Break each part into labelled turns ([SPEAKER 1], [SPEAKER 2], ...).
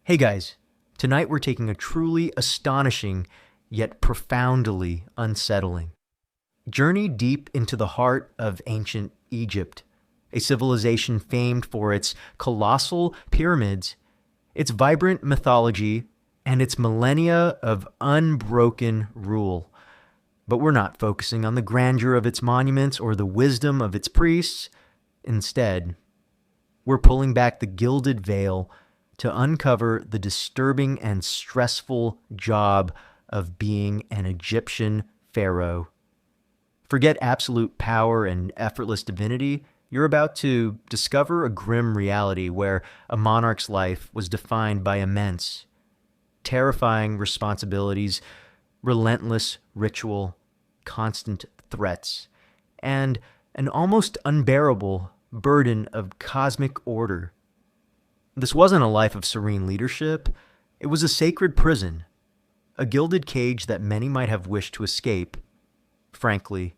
[SPEAKER 1] Hey guys, tonight we're taking a truly astonishing yet profoundly unsettling journey deep into the heart of ancient Egypt, a civilization famed for its colossal pyramids, its vibrant mythology, and its millennia of unbroken rule. But we're not focusing on the grandeur of its monuments or the wisdom of its priests. Instead, we're pulling back the gilded veil to uncover the disturbing and stressful job of being an Egyptian pharaoh. Forget absolute power and effortless divinity. You're about to discover a grim reality where a monarch's life was defined by immense, terrifying responsibilities, relentless ritual, constant threats, and an almost unbearable burden of cosmic order. This wasn't a life of serene leadership. It was a sacred prison, a gilded cage that many might have wished to escape. Frankly,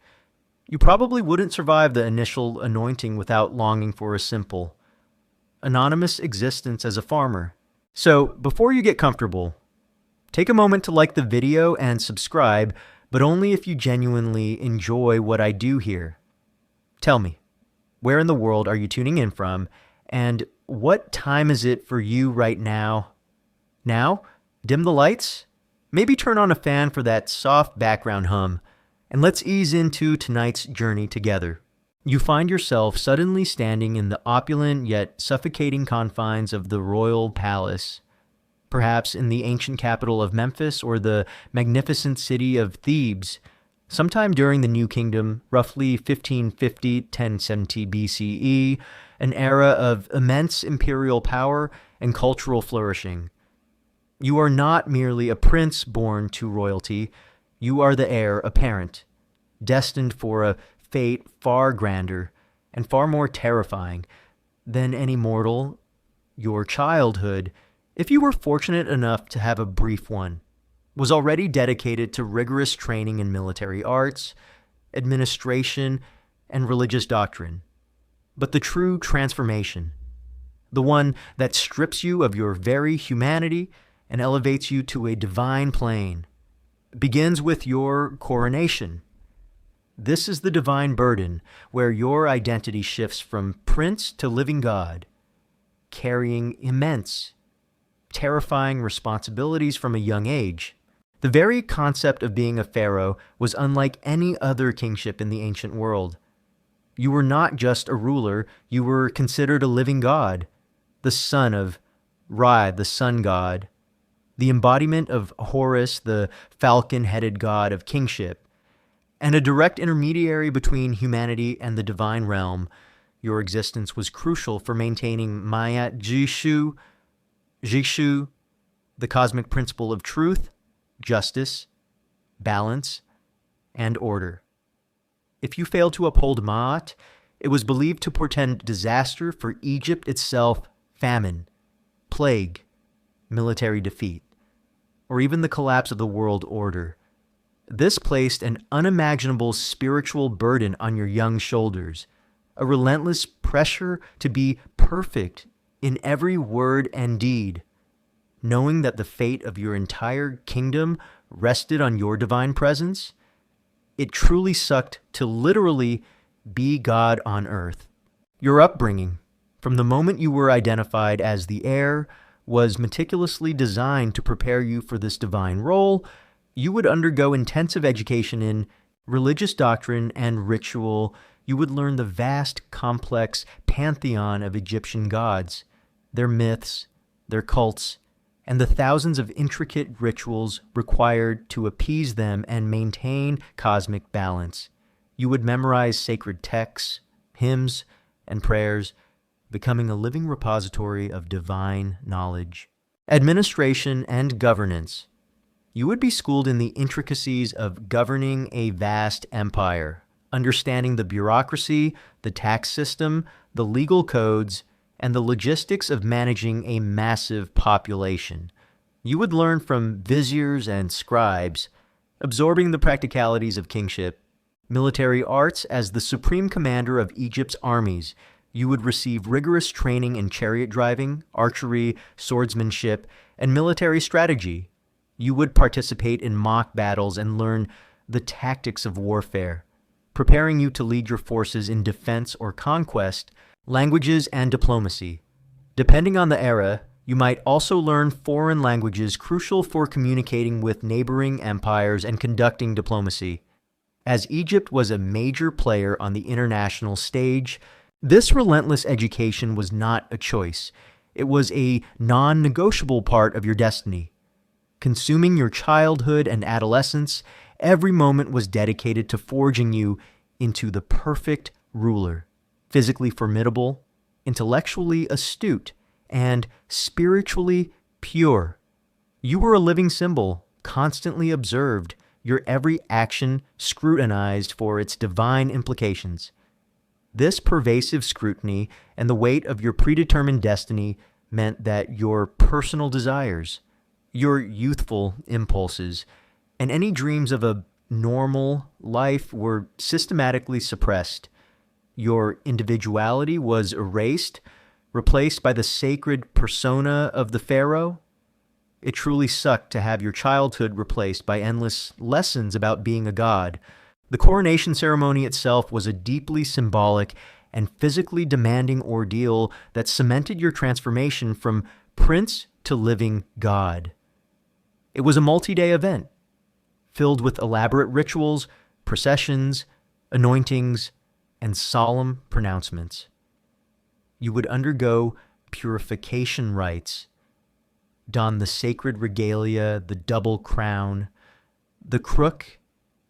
[SPEAKER 1] you probably wouldn't survive the initial anointing without longing for a simple, anonymous existence as a farmer. So, before you get comfortable, take a moment to like the video and subscribe, but only if you genuinely enjoy what I do here. Tell me, where in the world are you tuning in from, and what time is it for you right now? Now, dim the lights, maybe turn on a fan for that soft background hum, and let's ease into tonight's journey together. You find yourself suddenly standing in the opulent yet suffocating confines of the royal palace, perhaps in the ancient capital of Memphis or the magnificent city of Thebes, sometime during the New Kingdom, roughly 1550-1070 BCE, an era of immense imperial power and cultural flourishing. You are not merely a prince born to royalty, you are the heir apparent, destined for a fate far grander and far more terrifying than any mortal. Your childhood, if you were fortunate enough to have a brief one, was already dedicated to rigorous training in military arts, administration, and religious doctrine. But the true transformation, the one that strips you of your very humanity and elevates you to a divine plane, begins with your coronation. This is the divine burden where your identity shifts from prince to living God, carrying immense, terrifying responsibilities from a young age. The very concept of being a pharaoh was unlike any other kingship in the ancient world. You were not just a ruler, you were considered a living god, the son of Ra, the sun god, the embodiment of Horus, the falcon-headed god of kingship, and a direct intermediary between humanity and the divine realm. Your existence was crucial for maintaining Mayat Jishu, the cosmic principle of truth, justice, balance, and order. If you failed to uphold Ma'at, it was believed to portend disaster for Egypt itself, famine, plague, military defeat, or even the collapse of the world order. This placed an unimaginable spiritual burden on your young shoulders, a relentless pressure to be perfect in every word and deed, knowing that the fate of your entire kingdom rested on your divine presence. It truly sucked to literally be God on earth. Your upbringing, from the moment you were identified as the heir, was meticulously designed to prepare you for this divine role. You would undergo intensive education in religious doctrine and ritual. You would learn the vast, complex pantheon of Egyptian gods, their myths, their cults, and the thousands of intricate rituals required to appease them and maintain cosmic balance. You would memorize sacred texts, hymns, and prayers, becoming a living repository of divine knowledge. Administration and governance. You would be schooled in the intricacies of governing a vast empire, understanding the bureaucracy, the tax system, the legal codes, and the logistics of managing a massive population. You would learn from viziers and scribes, absorbing the practicalities of kingship, military arts as the supreme commander of Egypt's armies. You would receive rigorous training in chariot driving, archery, swordsmanship, and military strategy. You would participate in mock battles and learn the tactics of warfare, preparing you to lead your forces in defense or conquest, languages, and diplomacy. Depending on the era, you might also learn foreign languages crucial for communicating with neighboring empires and conducting diplomacy. As Egypt was a major player on the international stage, this relentless education was not a choice. It was a non-negotiable part of your destiny. Consuming your childhood and adolescence, every moment was dedicated to forging you into the perfect ruler, physically formidable, intellectually astute, and spiritually pure. You were a living symbol, constantly observed, your every action scrutinized for its divine implications. This pervasive scrutiny and the weight of your predetermined destiny meant that your personal desires, your youthful impulses, and any dreams of a normal life were systematically suppressed. Your individuality was erased, replaced by the sacred persona of the pharaoh. It truly sucked to have your childhood replaced by endless lessons about being a god. The coronation ceremony itself was a deeply symbolic and physically demanding ordeal that cemented your transformation from prince to living god. It was a multi-day event, filled with elaborate rituals, processions, anointings, and solemn pronouncements. You would undergo purification rites, don the sacred regalia, the double crown, the crook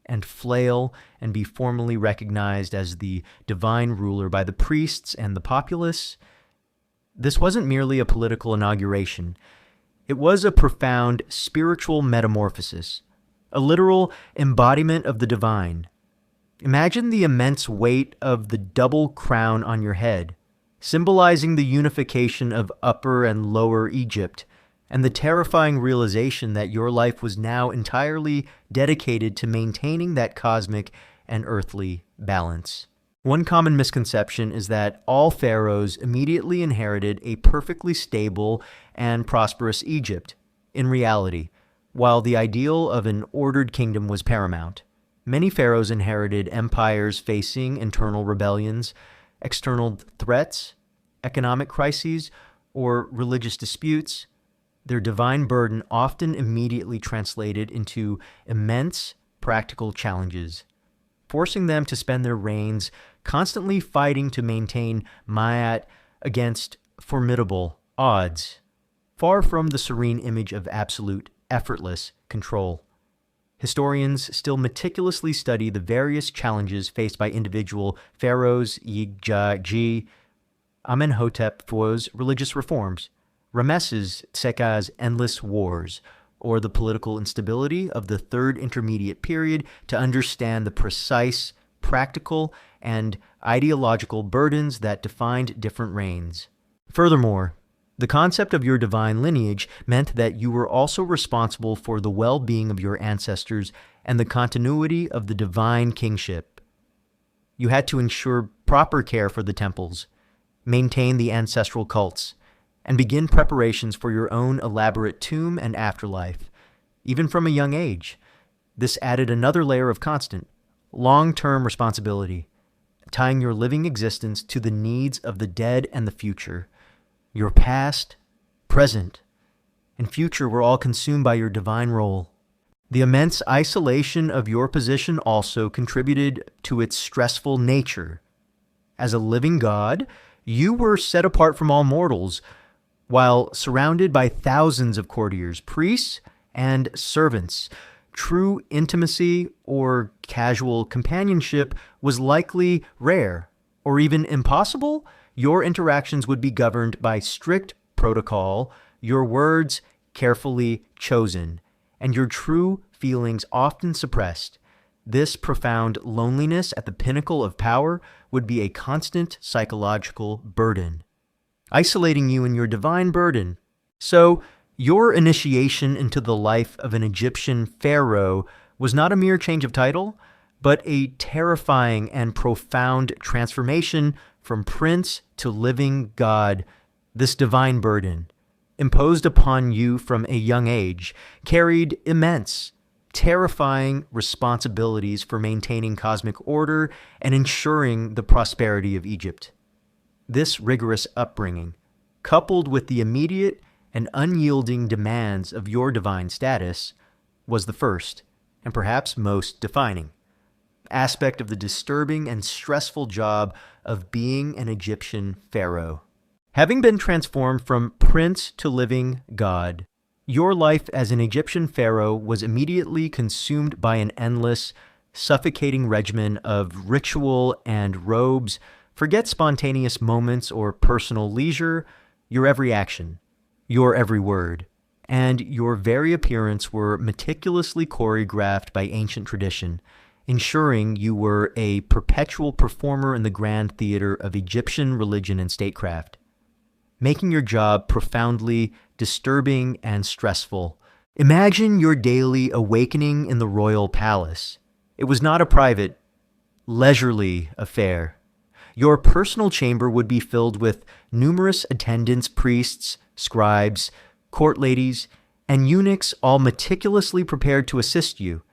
[SPEAKER 1] and flail, and be formally recognized as the divine ruler by the priests and the populace. This wasn't merely a political inauguration. It was a profound spiritual metamorphosis, a literal embodiment of the divine. Imagine the immense weight of the double crown on your head, symbolizing the unification of Upper and Lower Egypt, and the terrifying realization that your life was now entirely dedicated to maintaining that cosmic and earthly balance. One common misconception is that all pharaohs immediately inherited a perfectly stable and prosperous Egypt. In reality, while the ideal of an ordered kingdom was paramount, many pharaohs inherited empires facing internal rebellions, external threats, economic crises, or religious disputes. Their divine burden often immediately translated into immense practical challenges, forcing them to spend their reigns constantly fighting to maintain Ma'at against formidable odds, far from the serene image of absolute, effortless control. Historians still meticulously study the various challenges faced by individual pharaohs, Yigji, Amenhotep IV's religious reforms, Ramesses II's endless wars, or the political instability of the Third Intermediate Period to understand the precise, practical, and ideological burdens that defined different reigns. Furthermore, the concept of your divine lineage meant that you were also responsible for the well-being of your ancestors and the continuity of the divine kingship. You had to ensure proper care for the temples, maintain the ancestral cults, and begin preparations for your own elaborate tomb and afterlife, even from a young age. This added another layer of constant, long-term responsibility, tying your living existence to the needs of the dead and the future. Your past, present, and future were all consumed by your divine role. The immense isolation of your position also contributed to its stressful nature. As a living god, you were set apart from all mortals, while surrounded by thousands of courtiers, priests, and servants. True intimacy or casual companionship was likely rare, or even impossible. Your interactions would be governed by strict protocol, your words carefully chosen, and your true feelings often suppressed. This profound loneliness at the pinnacle of power would be a constant psychological burden, isolating you in your divine burden. So, your initiation into the life of an Egyptian pharaoh was not a mere change of title, but a terrifying and profound transformation from prince to living god, this divine burden, imposed upon you from a young age, carried immense, terrifying responsibilities for maintaining cosmic order and ensuring the prosperity of Egypt. This rigorous upbringing, coupled with the immediate and unyielding demands of your divine status, was the first, and perhaps most defining, aspect of the disturbing and stressful job of being an Egyptian pharaoh. Having been transformed from prince to living god, your life as an Egyptian pharaoh was immediately consumed by an endless, suffocating regimen of ritual and robes. Forget spontaneous moments or personal leisure. Your every action, your every word, and your very appearance were meticulously choreographed by ancient tradition, ensuring you were a perpetual performer in the grand theater of Egyptian religion and statecraft, making your job profoundly disturbing and stressful. Imagine your daily awakening in the royal palace. It was not a private, leisurely affair. Your personal chamber would be filled with numerous attendants, priests, scribes, court ladies, and eunuchs, all meticulously prepared to assist you.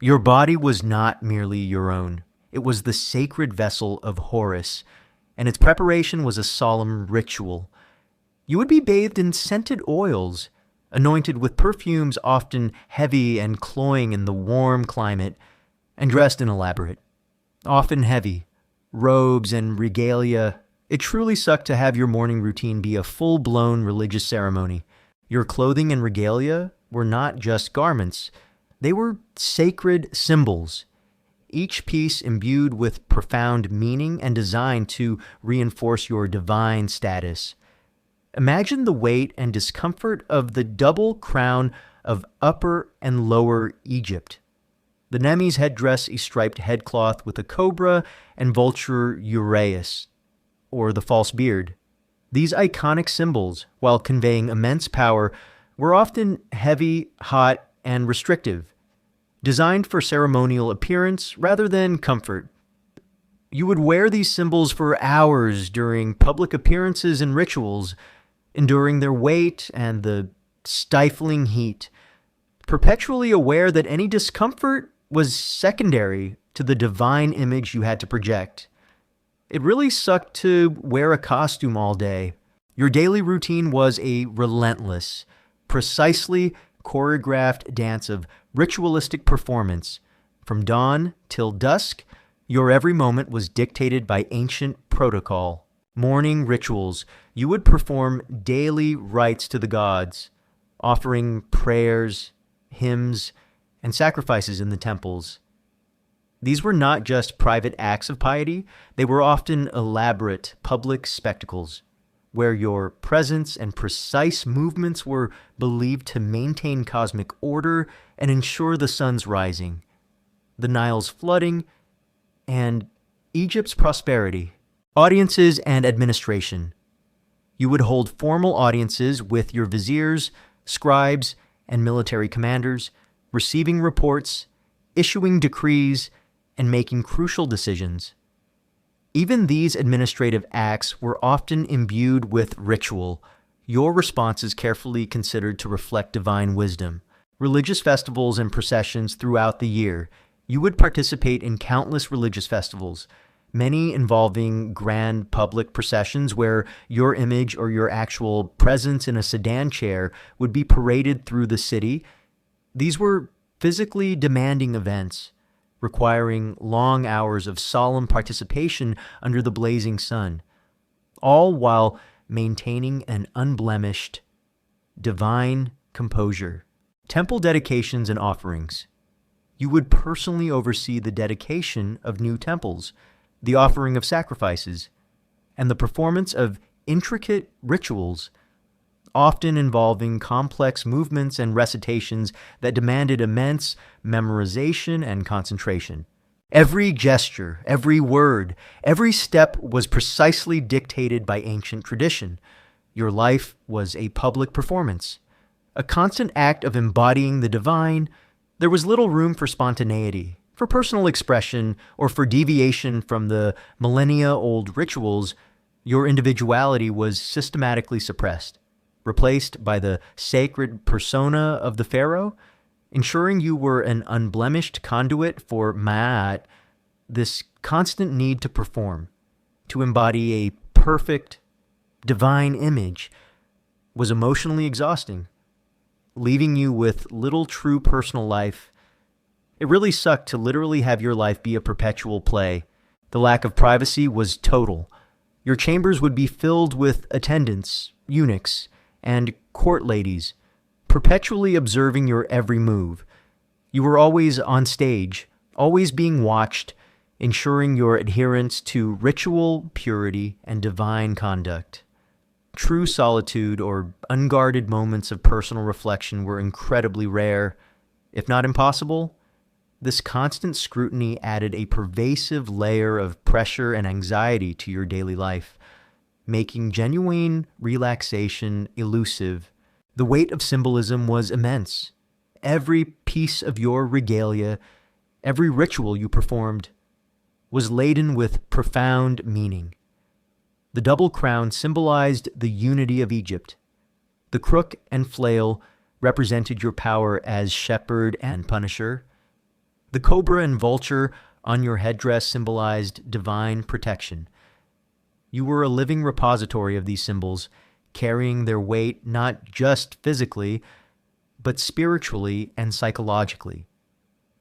[SPEAKER 1] Your body was not merely your own. It was the sacred vessel of Horus, and its preparation was a solemn ritual. You would be bathed in scented oils, anointed with perfumes often heavy and cloying in the warm climate, and dressed in elaborate, often heavy, robes and regalia. It truly sucked to have your morning routine be a full-blown religious ceremony. Your clothing and regalia were not just garments. They were sacred symbols, each piece imbued with profound meaning and designed to reinforce your divine status. Imagine the weight and discomfort of the double crown of Upper and Lower Egypt. The Nemi's headdress, a striped headcloth with a cobra and vulture uraeus, or the false beard. These iconic symbols, while conveying immense power, were often heavy, hot, and restrictive, designed for ceremonial appearance rather than comfort. You would wear these symbols for hours during public appearances and rituals, enduring their weight and the stifling heat, perpetually aware that any discomfort was secondary to the divine image you had to project. It really sucked to wear a costume all day. Your daily routine was a relentless, precisely choreographed dance of ritualistic performance. From dawn till dusk, your every moment was dictated by ancient protocol. Morning rituals, you would perform daily rites to the gods, offering prayers, hymns, and sacrifices in the temples. These were not just private acts of piety, they were often elaborate public spectacles, where your presence and precise movements were believed to maintain cosmic order and ensure the sun's rising, the Nile's flooding, and Egypt's prosperity. Audiences and administration. You would hold formal audiences with your viziers, scribes, and military commanders, receiving reports, issuing decrees, and making crucial decisions. Even these administrative acts were often imbued with ritual, your responses carefully considered to reflect divine wisdom. Religious festivals and processions throughout the year. You would participate in countless religious festivals, many involving grand public processions where your image or your actual presence in a sedan chair would be paraded through the city. These were physically demanding events, requiring long hours of solemn participation under the blazing sun, all while maintaining an unblemished, divine composure. Temple dedications and offerings. You would personally oversee the dedication of new temples, the offering of sacrifices, and the performance of intricate rituals, often involving complex movements and recitations that demanded immense memorization and concentration. Every gesture, every word, every step was precisely dictated by ancient tradition. Your life was a public performance, a constant act of embodying the divine. There was little room for spontaneity, For personal expression or for deviation from the millennia-old rituals, your individuality was systematically suppressed, replaced by the sacred persona of the pharaoh, ensuring you were an unblemished conduit for Ma'at. This constant need to perform, to embody a perfect, divine image, was emotionally exhausting, leaving you with little true personal life. It really sucked to literally have your life be a perpetual play. The lack of privacy was total. Your chambers would be filled with attendants, eunuchs, and court ladies, perpetually observing your every move. You were always on stage, always being watched, ensuring your adherence to ritual purity and divine conduct. True solitude or unguarded moments of personal reflection were incredibly rare, if not impossible. This constant scrutiny added a pervasive layer of pressure and anxiety to your daily life, making genuine relaxation elusive. The weight of symbolism was immense. Every piece of your regalia, every ritual you performed, was laden with profound meaning. The double crown symbolized the unity of Egypt. The crook and flail represented your power as shepherd and punisher. The cobra and vulture on your headdress symbolized divine protection. You were a living repository of these symbols, carrying their weight not just physically, but spiritually and psychologically.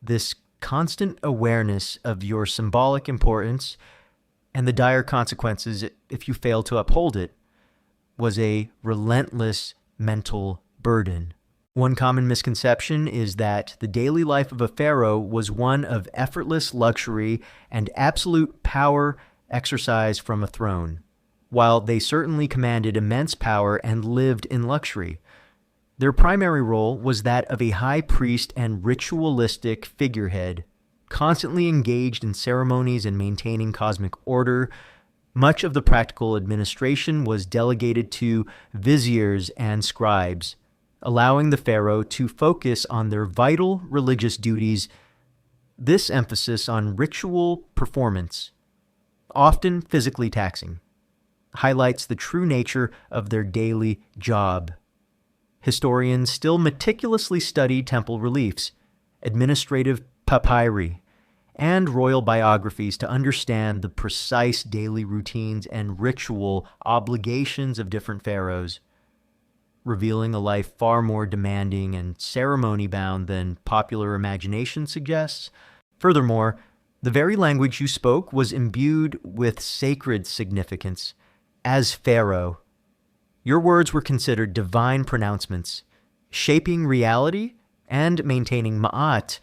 [SPEAKER 1] This constant awareness of your symbolic importance and the dire consequences if you failed to uphold it was a relentless mental burden. One common misconception is that the daily life of a pharaoh was one of effortless luxury and absolute power exercised from a throne. While they certainly commanded immense power and lived in luxury, their primary role was that of a high priest and ritualistic figurehead, constantly engaged in ceremonies and maintaining cosmic order. Much of the practical administration was delegated to viziers and scribes, allowing the pharaoh to focus on their vital religious duties. This emphasis on ritual performance, often physically taxing, highlights the true nature of their daily job. Historians still meticulously study temple reliefs, administrative papyri, and royal biographies to understand the precise daily routines and ritual obligations of different pharaohs, revealing a life far more demanding and ceremony-bound than popular imagination suggests. Furthermore, the very language you spoke was imbued with sacred significance. As pharaoh, your words were considered divine pronouncements, shaping reality and maintaining ma'at.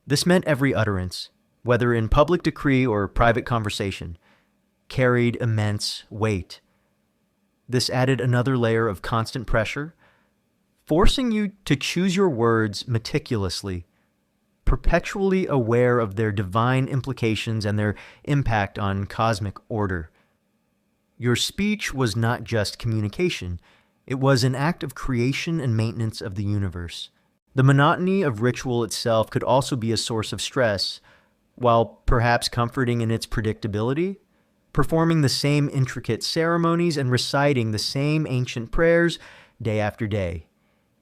[SPEAKER 1] This meant every utterance, whether in public decree or private conversation, carried immense weight. This added another layer of constant pressure, forcing you to choose your words meticulously, perpetually aware of their divine implications and their impact on cosmic order. Your speech was not just communication, it was an act of creation and maintenance of the universe. The monotony of ritual itself could also be a source of stress, while perhaps comforting in its predictability. Performing the same intricate ceremonies and reciting the same ancient prayers day after day,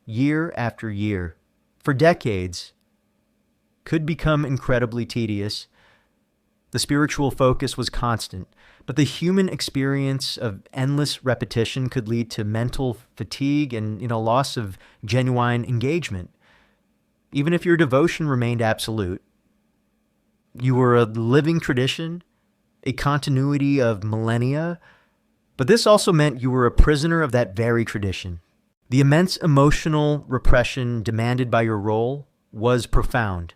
[SPEAKER 1] year after year, for decades, could become incredibly tedious. The spiritual focus was constant, but the human experience of endless repetition could lead to mental fatigue and, loss of genuine engagement. Even if your devotion remained absolute, you were a living tradition, a continuity of millennia, but this also meant you were a prisoner of that very tradition. The immense emotional repression demanded by your role was profound.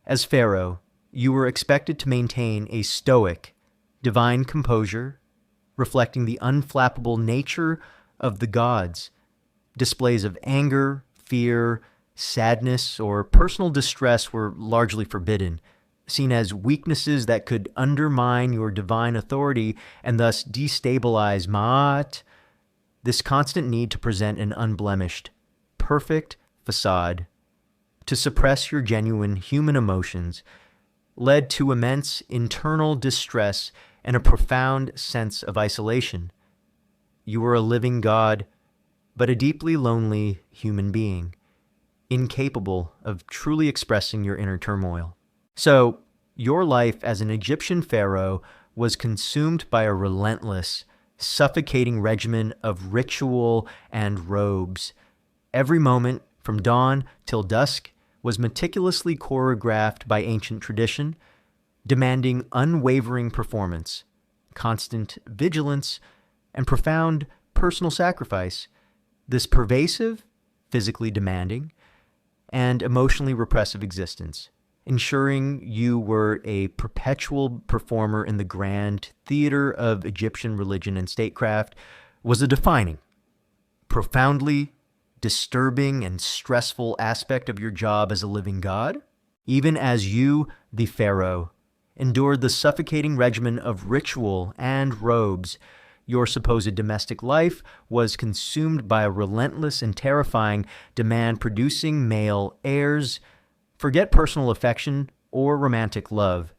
[SPEAKER 1] As pharaoh, you were expected to maintain a stoic, divine composure, reflecting the unflappable nature of the gods. Displays of anger, fear, sadness, or personal distress were largely forbidden, seen as weaknesses that could undermine your divine authority and thus destabilize Ma'at. This constant need to present an unblemished, perfect facade, to suppress your genuine human emotions led to immense internal distress and a profound sense of isolation. You were a living god, but a deeply lonely human being, incapable of truly expressing your inner turmoil. So, your life as an Egyptian pharaoh was consumed by a relentless, suffocating regimen of ritual and robes. Every moment, from dawn till dusk, was meticulously choreographed by ancient tradition, demanding unwavering performance, constant vigilance, and profound personal sacrifice. This pervasive, physically demanding, and emotionally repressive existence, ensuring you were a perpetual performer in the grand theater of Egyptian religion and statecraft, was a defining, profoundly disturbing and stressful aspect of your job as a living god, even as you, the pharaoh, endured the suffocating regimen of ritual and robes. Your supposed domestic life was consumed by a relentless and terrifying demand-producing male heirs. Forget personal affection or romantic love.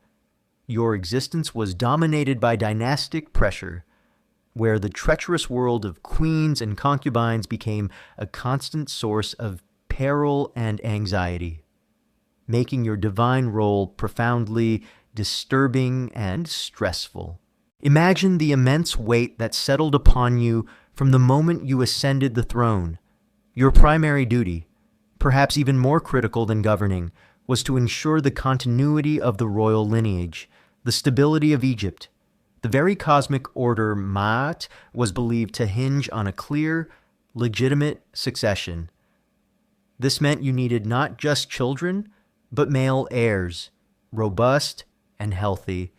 [SPEAKER 1] Your existence was dominated by dynastic pressure, where the treacherous world of queens and concubines became a constant source of peril and anxiety, making your divine role profoundly disturbing and stressful. Imagine the immense weight that settled upon you from the moment you ascended the throne. Your primary duty, perhaps even more critical than governing, was to ensure the continuity of the royal lineage, the stability of Egypt. The very cosmic order Ma'at was believed to hinge on a clear, legitimate succession. This meant you needed not just children, but male heirs, robust and healthy,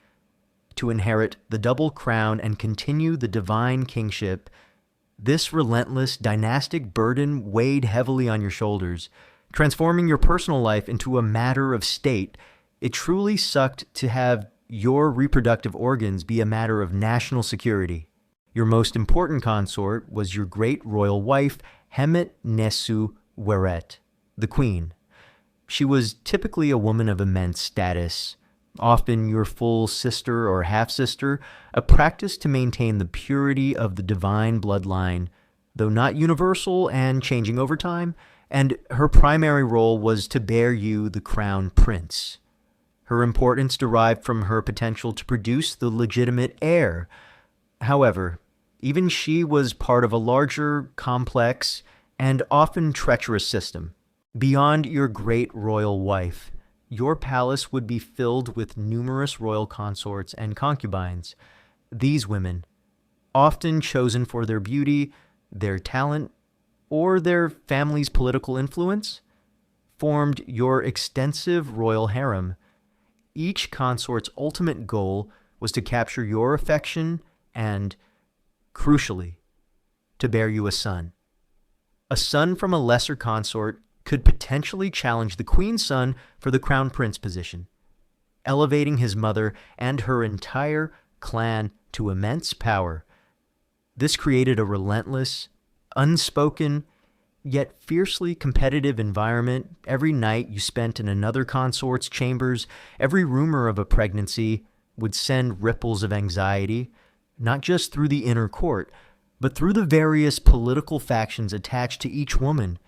[SPEAKER 1] to inherit the double crown and continue the divine kingship. This relentless dynastic burden weighed heavily on your shoulders, transforming your personal life into a matter of state. It truly sucked to have your reproductive organs be a matter of national security. Your most important consort was your great royal wife, Hemet Nesu Weret, the queen. She was typically a woman of immense status, often your full sister or half-sister, a practice to maintain the purity of the divine bloodline, though not universal and changing over time, and her primary role was to bear you the crown prince. Her importance derived from her potential to produce the legitimate heir. However, even she was part of a larger, complex, and often treacherous system. Beyond your great royal wife, your palace would be filled with numerous royal consorts and concubines. These women, often chosen for their beauty, their talent, or their family's political influence, formed your extensive royal harem. Each consort's ultimate goal was to capture your affection and, crucially, to bear you a son. A son from a lesser consort could potentially challenge the queen's son for the crown prince position, elevating his mother and her entire clan to immense power. This created a relentless, unspoken, yet fiercely competitive environment. Every night you spent in another consort's chambers, every rumor of a pregnancy would send ripples of anxiety, not just through the inner court, but through the various political factions attached to each woman.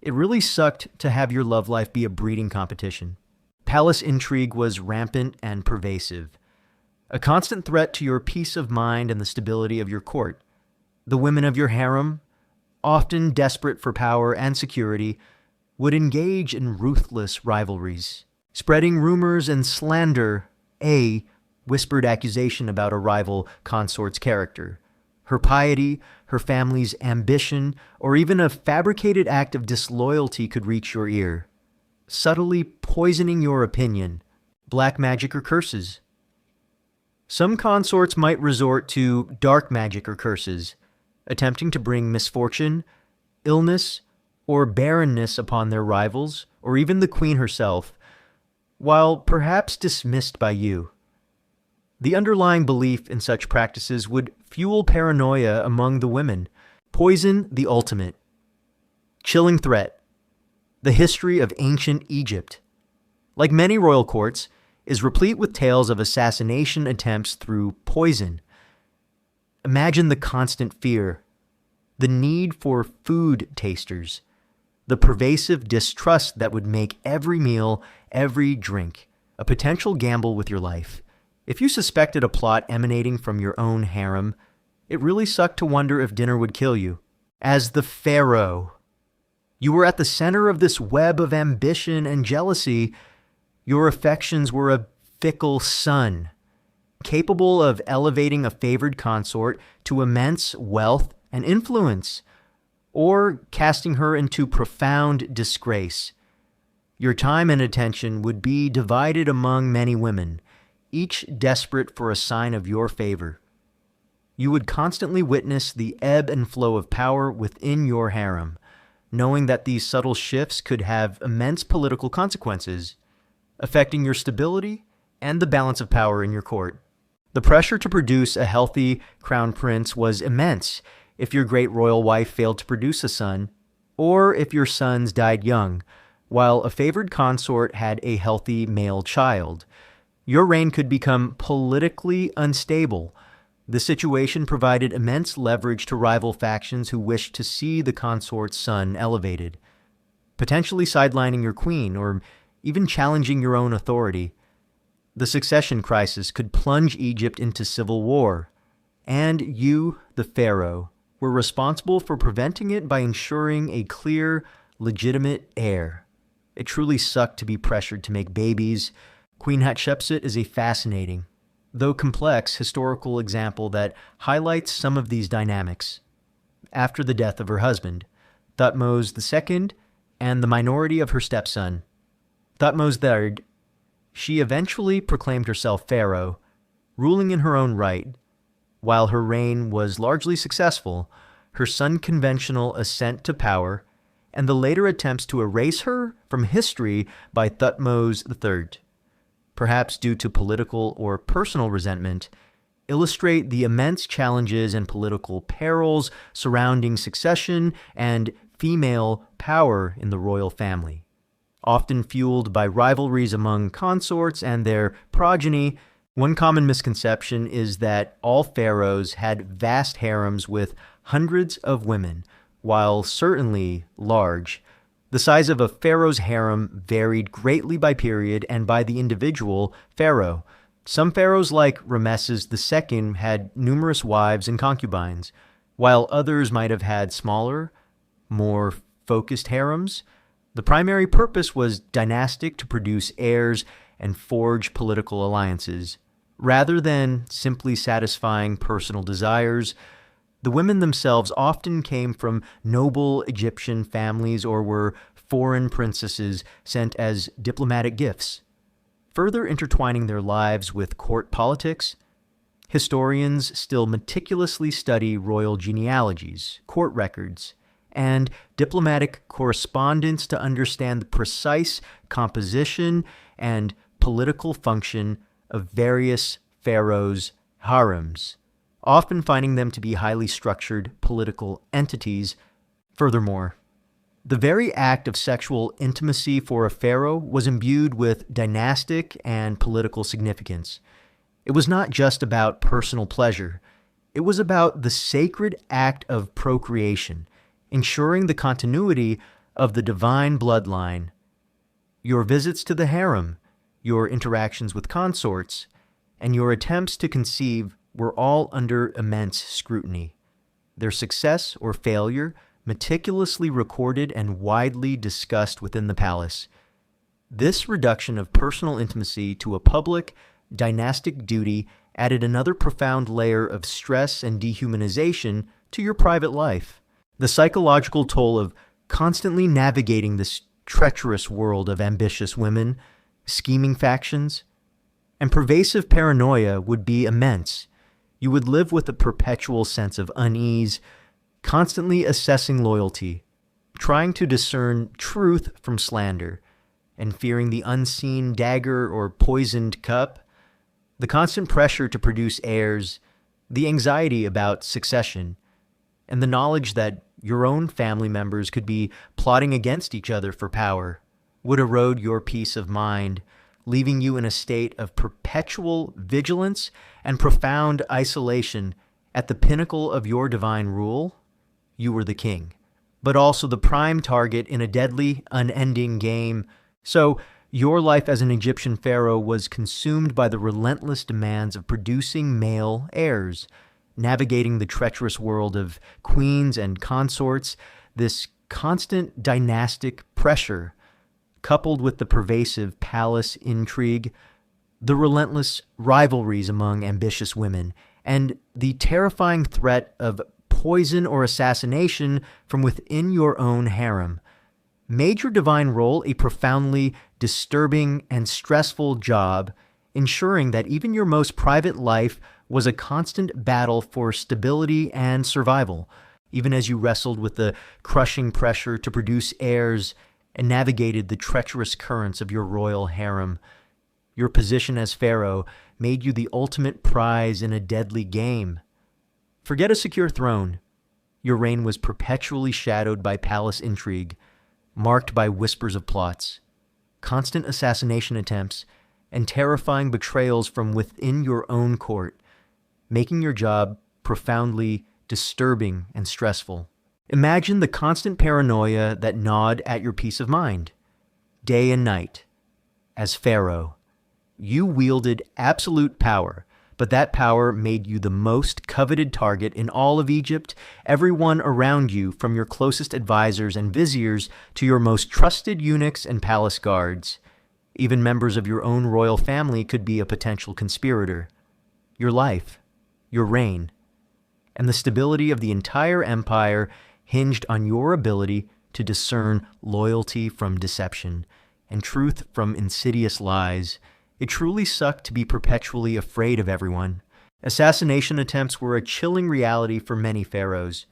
[SPEAKER 1] It really sucked to have your love life be a breeding competition. Palace intrigue was rampant and pervasive, a constant threat to your peace of mind and the stability of your court. The women of your harem, often desperate for power and security, would engage in ruthless rivalries, spreading rumors and slander, a whispered accusation about a rival consort's character, her piety, her family's ambition, or even a fabricated act of disloyalty could reach your ear, subtly poisoning your opinion. Black magic or curses. Some consorts might resort to dark magic or curses, attempting to bring misfortune, illness, or barrenness upon their rivals, or even the queen herself, while perhaps dismissed by you. The underlying belief in such practices would fuel paranoia among the women, poison the ultimate, chilling threat. The history of ancient Egypt, like many royal courts, is replete with tales of assassination attempts through poison. Imagine the constant fear, the need for food tasters, the pervasive distrust that would make every meal, every drink, a potential gamble with your life. If you suspected a plot emanating from your own harem, it really sucked to wonder if dinner would kill you. As the Pharaoh, you were at the center of this web of ambition and jealousy. Your affections were a fickle sun, capable of elevating a favored consort to immense wealth and influence, or casting her into profound disgrace. Your time and attention would be divided among many women, each desperate for a sign of your favor. You would constantly witness the ebb and flow of power within your harem, knowing that these subtle shifts could have immense political consequences, affecting your stability and the balance of power in your court. The pressure to produce a healthy crown prince was immense if your great royal wife failed to produce a son, or if your sons died young, while a favored consort had a healthy male child. Your reign could become politically unstable. The situation provided immense leverage to rival factions who wished to see the consort's son elevated, potentially sidelining your queen or even challenging your own authority. The succession crisis could plunge Egypt into civil war, and you, the pharaoh, were responsible for preventing it by ensuring a clear, legitimate heir. It truly sucked to be pressured to make babies. Queen Hatshepsut is a fascinating, though complex, historical example that highlights some of these dynamics. After the death of her husband, Thutmose II, and the minority of her stepson, Thutmose III, she eventually proclaimed herself pharaoh, ruling in her own right. While her reign was largely successful, her unconventional ascent to power and the later attempts to erase her from history by Thutmose III, perhaps due to political or personal resentment, illustrate the immense challenges and political perils surrounding succession and female power in the royal family. Often fueled by rivalries among consorts and their progeny, one common misconception is that all pharaohs had vast harems with hundreds of women. While certainly large, the size of a pharaoh's harem varied greatly by period and by the individual pharaoh. Some pharaohs like Ramesses II had numerous wives and concubines, while others might have had smaller, more focused harems. The primary purpose was dynastic, to produce heirs and forge political alliances. Rather than simply satisfying personal desires, the women themselves often came from noble Egyptian families or were foreign princesses sent as diplomatic gifts. Further intertwining their lives with court politics, historians still meticulously study royal genealogies, court records, and diplomatic correspondence to understand the precise composition and political function of various pharaohs' harems, often finding them to be highly structured political entities. Furthermore, the very act of sexual intimacy for a pharaoh was imbued with dynastic and political significance. It was not just about personal pleasure. It was about the sacred act of procreation, ensuring the continuity of the divine bloodline. Your visits to the harem, your interactions with consorts, and your attempts to conceive were all under immense scrutiny. Their success or failure meticulously recorded and widely discussed within the palace. This reduction of personal intimacy to a public, dynastic duty added another profound layer of stress and dehumanization to your private life. The psychological toll of constantly navigating this treacherous world of ambitious women, scheming factions, and pervasive paranoia would be immense. You would live with a perpetual sense of unease, constantly assessing loyalty, trying to discern truth from slander, and fearing the unseen dagger or poisoned cup. The constant pressure to produce heirs, the anxiety about succession, and the knowledge that Your own family members could be plotting against each other for power, would erode your peace of mind, leaving you in a state of perpetual vigilance and profound isolation. At the pinnacle of your divine rule, you were the king, but also the prime target in a deadly, unending game. So your life as an Egyptian pharaoh was consumed by the relentless demands of producing male heirs, navigating the treacherous world of queens and consorts. This constant dynastic pressure, coupled with the pervasive palace intrigue, the relentless rivalries among ambitious women, and the terrifying threat of poison or assassination from within your own harem, made your divine role a profoundly disturbing and stressful job, ensuring that even your most private life was a constant battle for stability and survival, even as you wrestled with the crushing pressure to produce heirs and navigated the treacherous currents of your royal harem. Your position as pharaoh made you the ultimate prize in a deadly game. Forget a secure throne. Your reign was perpetually shadowed by palace intrigue, marked by whispers of plots, constant assassination attempts, and terrifying betrayals from within your own court, making your job profoundly disturbing and stressful. Imagine the constant paranoia that gnawed at your peace of mind. Day and night, as pharaoh, you wielded absolute power, but that power made you the most coveted target in all of Egypt. Everyone around you, from your closest advisors and viziers to your most trusted eunuchs and palace guards, even members of your own royal family, could be a potential conspirator. Your life, your reign, and the stability of the entire empire hinged on your ability to discern loyalty from deception and truth from insidious lies. It truly sucked to be perpetually afraid of everyone. Assassination attempts were a chilling reality for many pharaohs.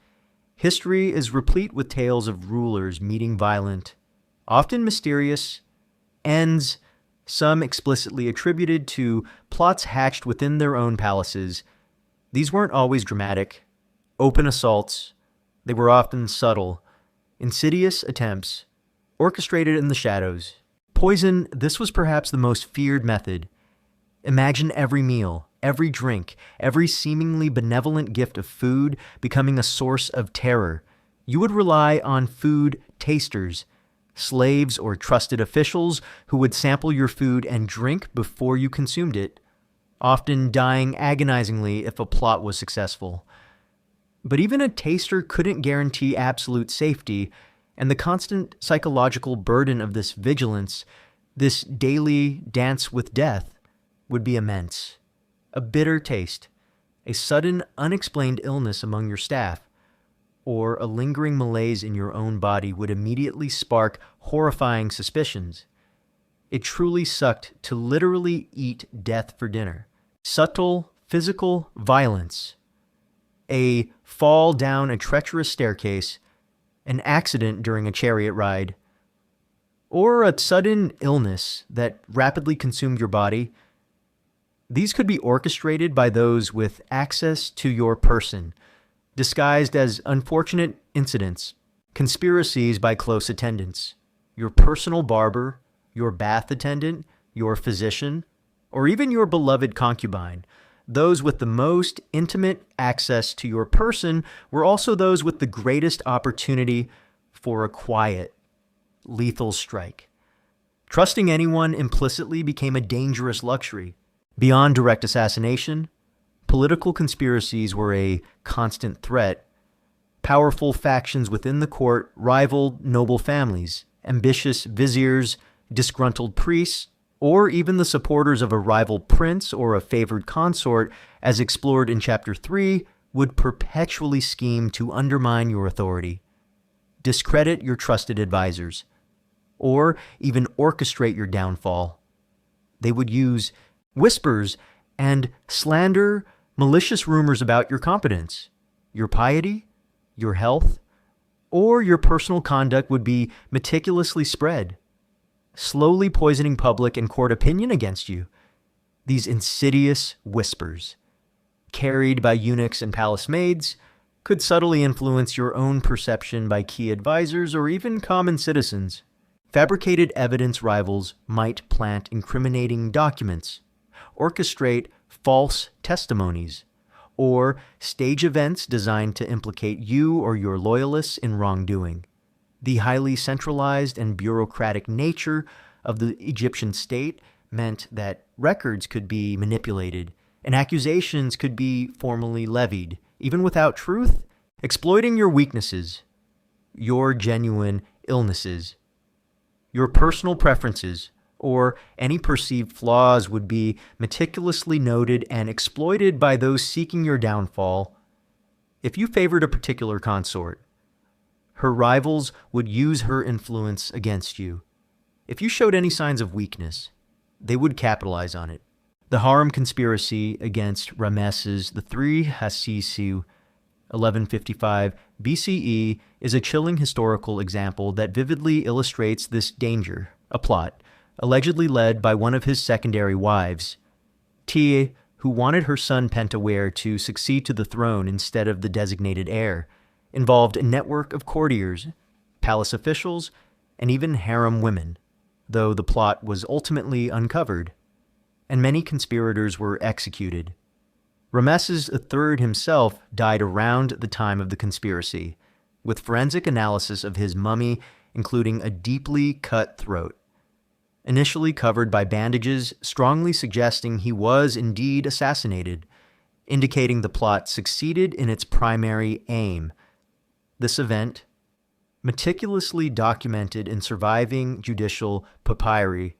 [SPEAKER 1] History is replete with tales of rulers meeting violent, often mysterious, ends, some explicitly attributed to plots hatched within their own palaces. These weren't always dramatic, open assaults. They were often subtle, insidious attempts, orchestrated in the shadows. Poison, this was perhaps the most feared method. Imagine every meal, every drink, every seemingly benevolent gift of food becoming a source of terror. You would rely on food tasters, slaves or trusted officials who would sample your food and drink before you consumed it, often dying agonizingly if a plot was successful. But even a taster couldn't guarantee absolute safety, and the constant psychological burden of this vigilance, this daily dance with death, would be immense. A bitter taste, a sudden unexplained illness among your staff, or a lingering malaise in your own body would immediately spark horrifying suspicions. It truly sucked to literally eat death for dinner. Subtle physical violence, a fall down a treacherous staircase, an accident during a chariot ride, or a sudden illness that rapidly consumed your body. These could be orchestrated by those with access to your person, disguised as unfortunate incidents, conspiracies by close attendants, your personal barber, your bath attendant, your physician, or even your beloved concubine. Those with the most intimate access to your person were also those with the greatest opportunity for a quiet, lethal strike. Trusting anyone implicitly became a dangerous luxury. Beyond direct assassination, political conspiracies were a constant threat. Powerful factions within the court rivaled noble families, ambitious viziers, disgruntled priests, or even the supporters of a rival prince or a favored consort, as explored in Chapter 3, would perpetually scheme to undermine your authority, discredit your trusted advisors, or even orchestrate your downfall. They would use whispers and slander, malicious rumors about your competence, your piety, your health, or your personal conduct would be meticulously spread, slowly poisoning public and court opinion against you. These insidious whispers, carried by eunuchs and palace maids, could subtly influence your own perception by key advisors or even common citizens. Fabricated evidence rivals might plant incriminating documents, orchestrate false testimonies, or stage events designed to implicate you or your loyalists in wrongdoing. The highly centralized and bureaucratic nature of the Egyptian state meant that records could be manipulated and accusations could be formally levied, even without truth, exploiting your weaknesses, your genuine illnesses. Your personal preferences or any perceived flaws would be meticulously noted and exploited by those seeking your downfall. If you favored a particular consort, her rivals would use her influence against you. If you showed any signs of weakness, they would capitalize on it. The Harem conspiracy against Ramesses III Hasisi, 1155 BCE, is a chilling historical example that vividly illustrates this danger. A plot, allegedly led by one of his secondary wives, Tia, who wanted her son Pentawere to succeed to the throne instead of the designated heir, involved a network of courtiers, palace officials, and even harem women, though the plot was ultimately uncovered, and many conspirators were executed. Ramesses III himself died around the time of the conspiracy, with forensic analysis of his mummy including a deeply cut throat, initially covered by bandages strongly suggesting he was indeed assassinated, indicating the plot succeeded in its primary aim. This event, meticulously documented in surviving judicial papyri,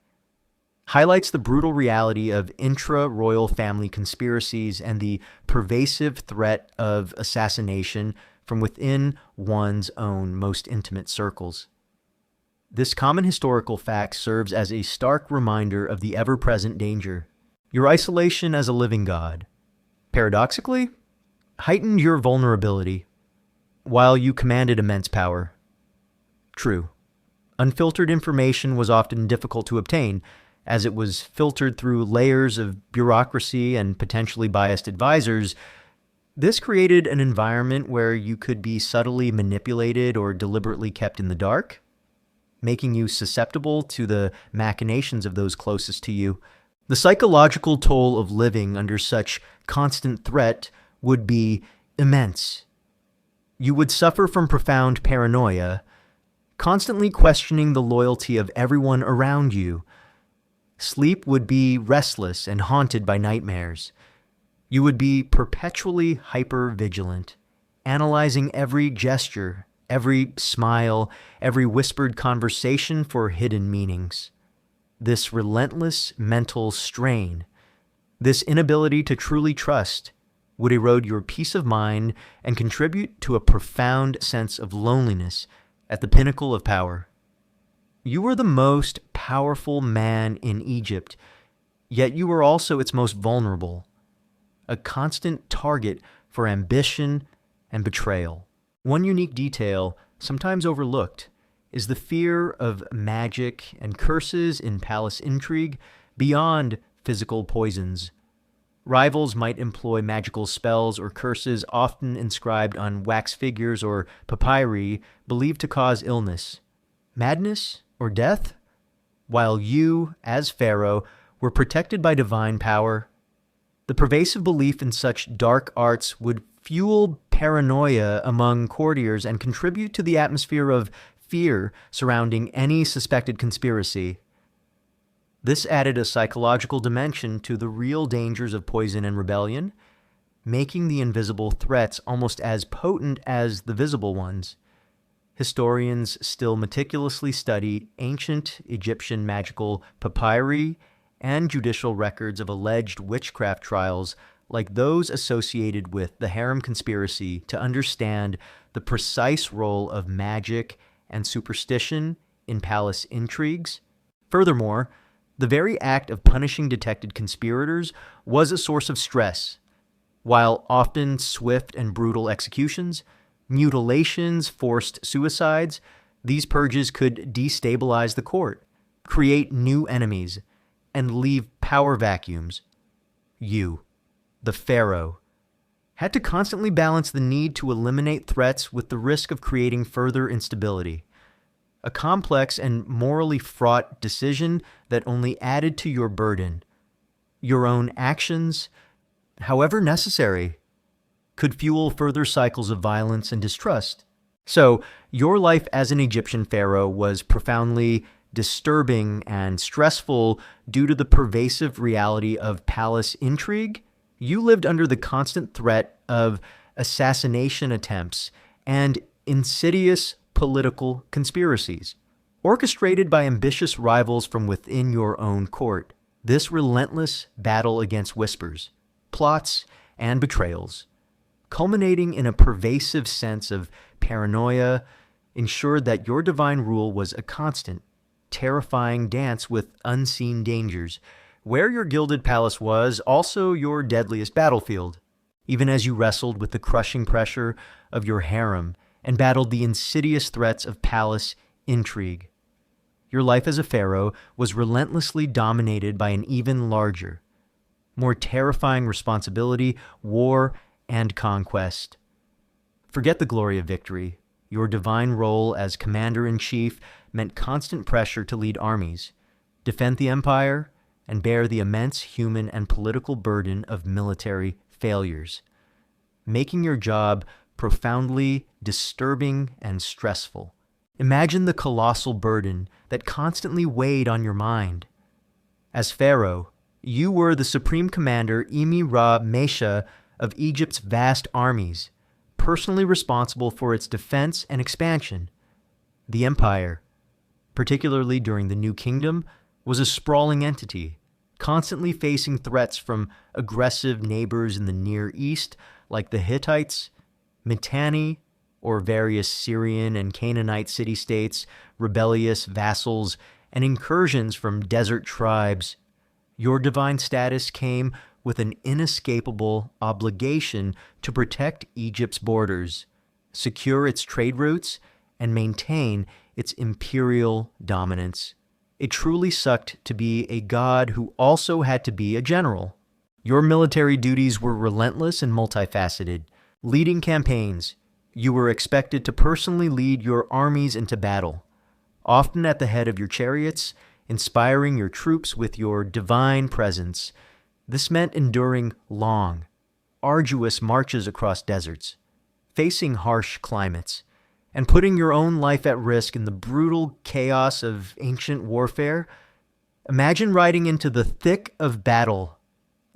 [SPEAKER 1] highlights the brutal reality of intra-royal family conspiracies and the pervasive threat of assassination from within one's own most intimate circles. This common historical fact serves as a stark reminder of the ever-present danger. Your isolation as a living god, paradoxically, heightened your vulnerability, while you commanded immense power. True, unfiltered information was often difficult to obtain, as it was filtered through layers of bureaucracy and potentially biased advisors. This created an environment where you could be subtly manipulated or deliberately kept in the dark, making you susceptible to the machinations of those closest to you. The psychological toll of living under such constant threat would be immense. You would suffer from profound paranoia, constantly questioning the loyalty of everyone around you. Sleep would be restless and haunted by nightmares. You would be perpetually hyper-vigilant, analyzing every gesture, every smile, every whispered conversation for hidden meanings. This relentless mental strain, this inability to truly trust, would erode your peace of mind and contribute to a profound sense of loneliness at the pinnacle of power. You were the most powerful man in Egypt, yet you were also its most vulnerable, a constant target for ambition and betrayal. One unique detail, sometimes overlooked, is the fear of magic and curses in palace intrigue beyond physical poisons. Rivals might employ magical spells or curses often inscribed on wax figures or papyri believed to cause illness, madness, or death, while you, as Pharaoh, were protected by divine power. The pervasive belief in such dark arts would fuel paranoia among courtiers and contribute to the atmosphere of fear surrounding any suspected conspiracy. This added a psychological dimension to the real dangers of poison and rebellion, making the invisible threats almost as potent as the visible ones. Historians still meticulously study ancient Egyptian magical papyri and judicial records of alleged witchcraft trials like those associated with the harem conspiracy to understand the precise role of magic and superstition in palace intrigues. Furthermore, the very act of punishing detected conspirators was a source of stress. While often swift and brutal executions, mutilations, forced suicides, these purges could destabilize the court, create new enemies, and leave power vacuums. You, the pharaoh, had to constantly balance the need to eliminate threats with the risk of creating further instability. A complex and morally fraught decision that only added to your burden. Your own actions, however necessary, could fuel further cycles of violence and distrust. So, your life as an Egyptian pharaoh was profoundly disturbing and stressful due to the pervasive reality of palace intrigue. You lived under the constant threat of assassination attempts and insidious political conspiracies, orchestrated by ambitious rivals from within your own court. This relentless battle against whispers, plots, and betrayals, culminating in a pervasive sense of paranoia, ensured that your divine rule was a constant, terrifying dance with unseen dangers, where your gilded palace was also your deadliest battlefield, even as you wrestled with the crushing pressure of your harem and battled the insidious threats of palace intrigue. Your life as a pharaoh was relentlessly dominated by an even larger, more terrifying responsibility, war, and conquest. Forget the glory of victory. Your divine role as commander-in-chief meant constant pressure to lead armies, defend the empire, and bear the immense human and political burden of military failures, making your job profoundly disturbing and stressful. Imagine the colossal burden that constantly weighed on your mind. As pharaoh, you were the supreme commander, Emi-Ra-Mesha, of Egypt's vast armies, personally responsible for its defense and expansion. The empire, particularly during the New Kingdom, was a sprawling entity, constantly facing threats from aggressive neighbors in the Near East like the Hittites, Mitanni, or various Syrian and Canaanite city-states, rebellious vassals, and incursions from desert tribes. Your divine status came with an inescapable obligation to protect Egypt's borders, secure its trade routes, and maintain its imperial dominance. It truly sucked to be a god who also had to be a general. Your military duties were relentless and multifaceted. Leading campaigns, you were expected to personally lead your armies into battle, often at the head of your chariots, inspiring your troops with your divine presence. This meant enduring long, arduous marches across deserts, facing harsh climates, and putting your own life at risk in the brutal chaos of ancient warfare. Imagine riding into the thick of battle,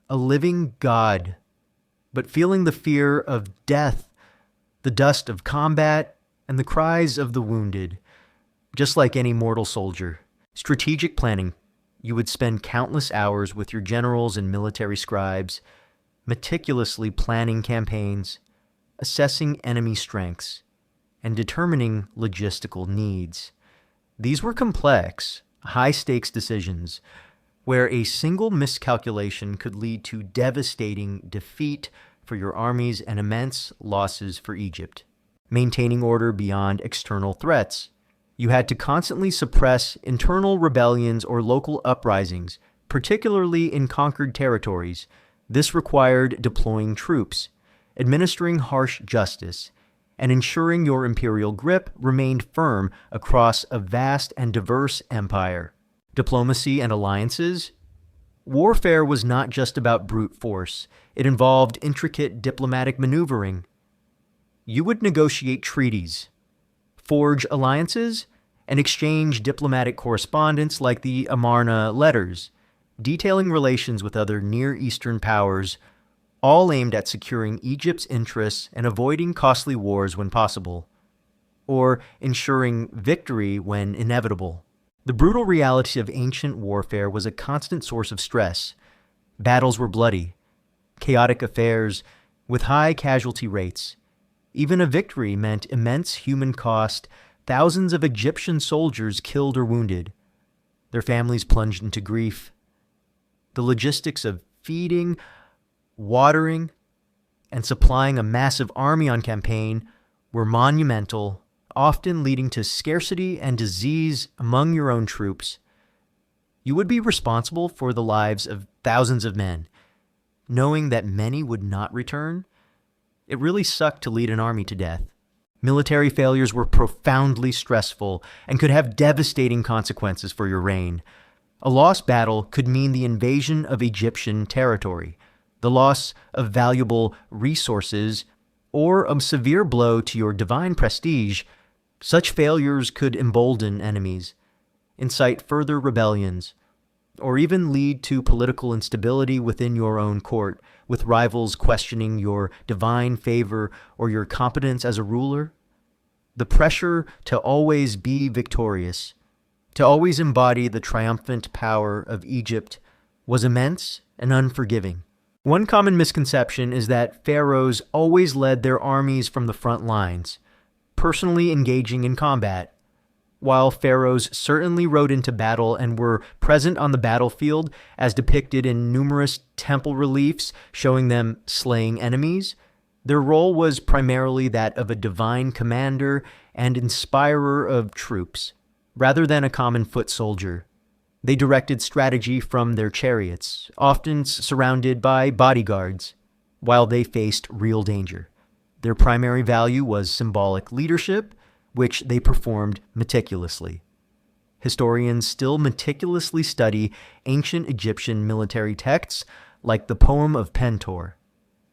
[SPEAKER 1] a living god, but feeling the fear of death, the dust of combat, and the cries of the wounded. Just like any mortal soldier, strategic planning. You would spend countless hours with your generals and military scribes, meticulously planning campaigns, assessing enemy strengths, and determining logistical needs. These were complex, high-stakes decisions where a single miscalculation could lead to devastating defeat for your armies and immense losses for Egypt. Maintaining order beyond external threats. You had to constantly suppress internal rebellions or local uprisings, particularly in conquered territories. This required deploying troops, administering harsh justice, and ensuring your imperial grip remained firm across a vast and diverse empire. Diplomacy and alliances. Warfare was not just about brute force. It involved intricate diplomatic maneuvering. You would negotiate treaties, forge alliances, and exchange diplomatic correspondence like the Amarna letters, detailing relations with other Near Eastern powers, all aimed at securing Egypt's interests and avoiding costly wars when possible, or ensuring victory when inevitable. The brutal reality of ancient warfare was a constant source of stress. Battles were bloody, chaotic affairs with high casualty rates. Even a victory meant immense human cost, thousands of Egyptian soldiers killed or wounded, their families plunged into grief. The logistics of feeding, watering, and supplying a massive army on campaign were monumental, often leading to scarcity and disease among your own troops. You would be responsible for the lives of thousands of men, knowing that many would not return, It really sucked to lead an army to death. Military failures were profoundly stressful and could have devastating consequences for your reign. A lost battle could mean the invasion of Egyptian territory, the loss of valuable resources, or a severe blow to your divine prestige. Such failures could embolden enemies, incite further rebellions, or even lead to political instability within your own court, with rivals questioning your divine favor or your competence as a ruler. The pressure to always be victorious, to always embody the triumphant power of Egypt, was immense and unforgiving. One common misconception is that pharaohs always led their armies from the front lines, personally engaging in combat. While pharaohs certainly rode into battle and were present on the battlefield, as depicted in numerous temple reliefs showing them slaying enemies, their role was primarily that of a divine commander and inspirer of troops, rather than a common foot soldier. They directed strategy from their chariots, often surrounded by bodyguards, while they faced real danger. Their primary value was symbolic leadership, which they performed meticulously. Historians still meticulously study ancient Egyptian military texts like the poem of Pentor,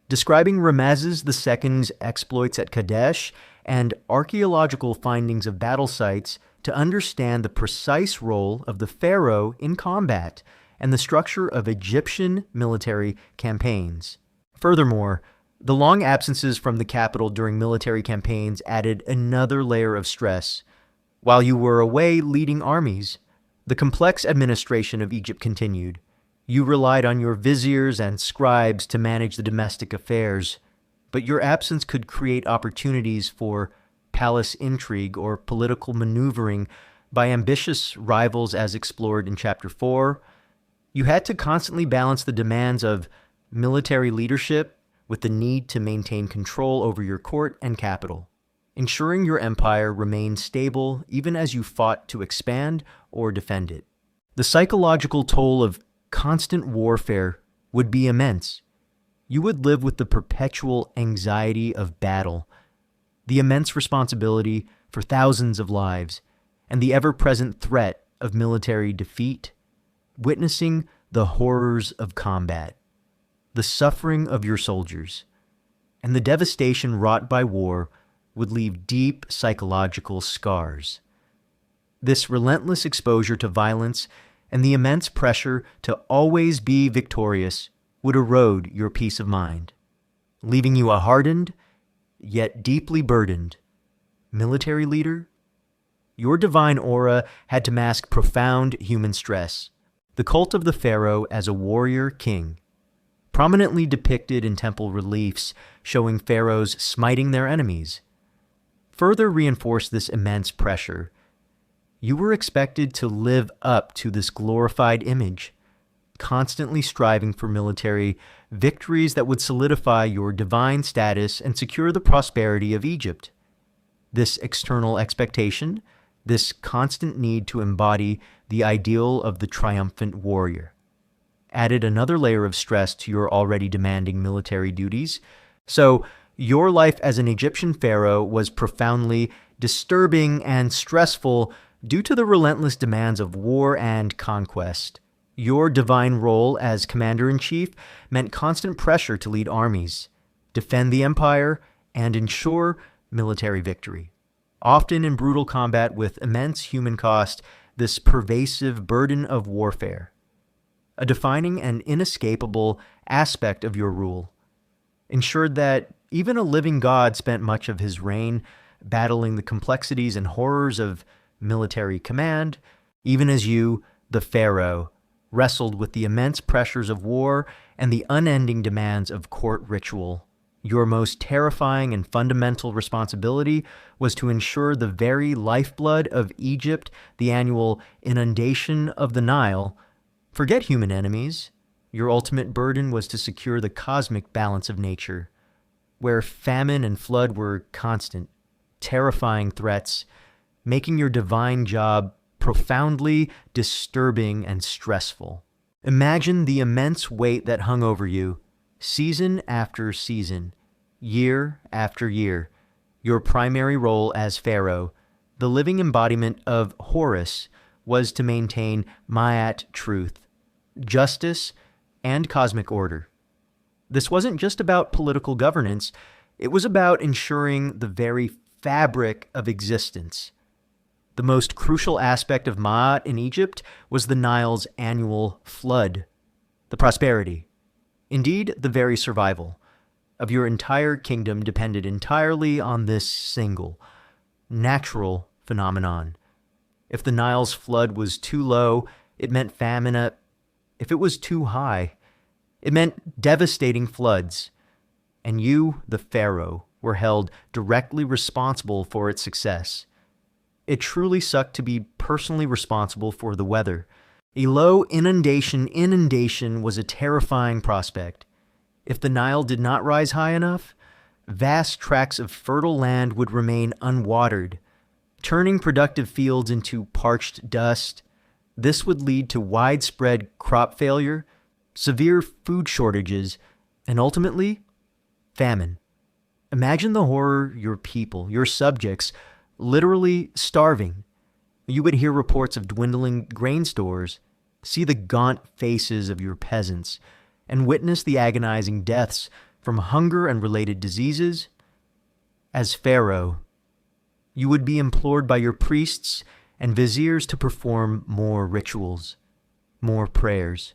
[SPEAKER 1] describing Ramesses II's exploits at Kadesh and archaeological findings of battle sites to understand the precise role of the pharaoh in combat and the structure of Egyptian military campaigns. Furthermore, the long absences from the capital during military campaigns added another layer of stress. While you were away leading armies, the complex administration of Egypt continued. You relied on your viziers and scribes to manage the domestic affairs, but your absence could create opportunities for palace intrigue or political maneuvering by ambitious rivals as explored in Chapter 4. You had to constantly balance the demands of military leadership with the need to maintain control over your court and capital, ensuring your empire remained stable even as you fought to expand or defend it. The psychological toll of constant warfare would be immense. You would live with the perpetual anxiety of battle, the immense responsibility for thousands of lives, and the ever-present threat of military defeat, witnessing the horrors of combat, the suffering of your soldiers, and the devastation wrought by war would leave deep psychological scars. This relentless exposure to violence and the immense pressure to always be victorious would erode your peace of mind, leaving you a hardened, yet deeply burdened, military leader. Your divine aura had to mask profound human stress. The cult of the pharaoh as a warrior king, prominently depicted in temple reliefs showing pharaohs smiting their enemies, further reinforced this immense pressure. You were expected to live up to this glorified image, constantly striving for military victories that would solidify your divine status and secure the prosperity of Egypt. This external expectation, this constant need to embody the ideal of the triumphant warrior, added another layer of stress to your already demanding military duties. So, your life as an Egyptian pharaoh was profoundly disturbing and stressful due to the relentless demands of war and conquest. Your divine role as commander-in-chief meant constant pressure to lead armies, defend the empire, and ensure military victory. Often in brutal combat with immense human cost, this pervasive burden of warfare, a defining and inescapable aspect of your rule, ensured that even a living god spent much of his reign battling the complexities and horrors of military command, even as you, the pharaoh, wrestled with the immense pressures of war and the unending demands of court ritual. Your most terrifying and fundamental responsibility was to ensure the very lifeblood of Egypt, the annual inundation of the Nile. Forget human enemies. Your ultimate burden was to secure the cosmic balance of nature, where famine and flood were constant, terrifying threats, making your divine job profoundly disturbing and stressful. Imagine the immense weight that hung over you, season after season, year after year. Your primary role as Pharaoh, the living embodiment of Horus, was to maintain Ma'at truth, justice, and cosmic order. This wasn't just about political governance, it was about ensuring the very fabric of existence. The most crucial aspect of Ma'at in Egypt was the Nile's annual flood, the prosperity, indeed the very survival of your entire kingdom depended entirely on this single, natural phenomenon. If the Nile's flood was too low, it meant famine. If it was too high, it meant devastating floods. And you, the pharaoh, were held directly responsible for its success. It truly sucked to be personally responsible for the weather. A low inundation was a terrifying prospect. If the Nile did not rise high enough, vast tracts of fertile land would remain unwatered, turning productive fields into parched dust. This would lead to widespread crop failure, severe food shortages, and ultimately, famine. Imagine the horror your people, your subjects, literally starving. You would hear reports of dwindling grain stores, see the gaunt faces of your peasants, and witness the agonizing deaths from hunger and related diseases. As Pharaoh, you would be implored by your priests and viziers to perform more rituals, more prayers,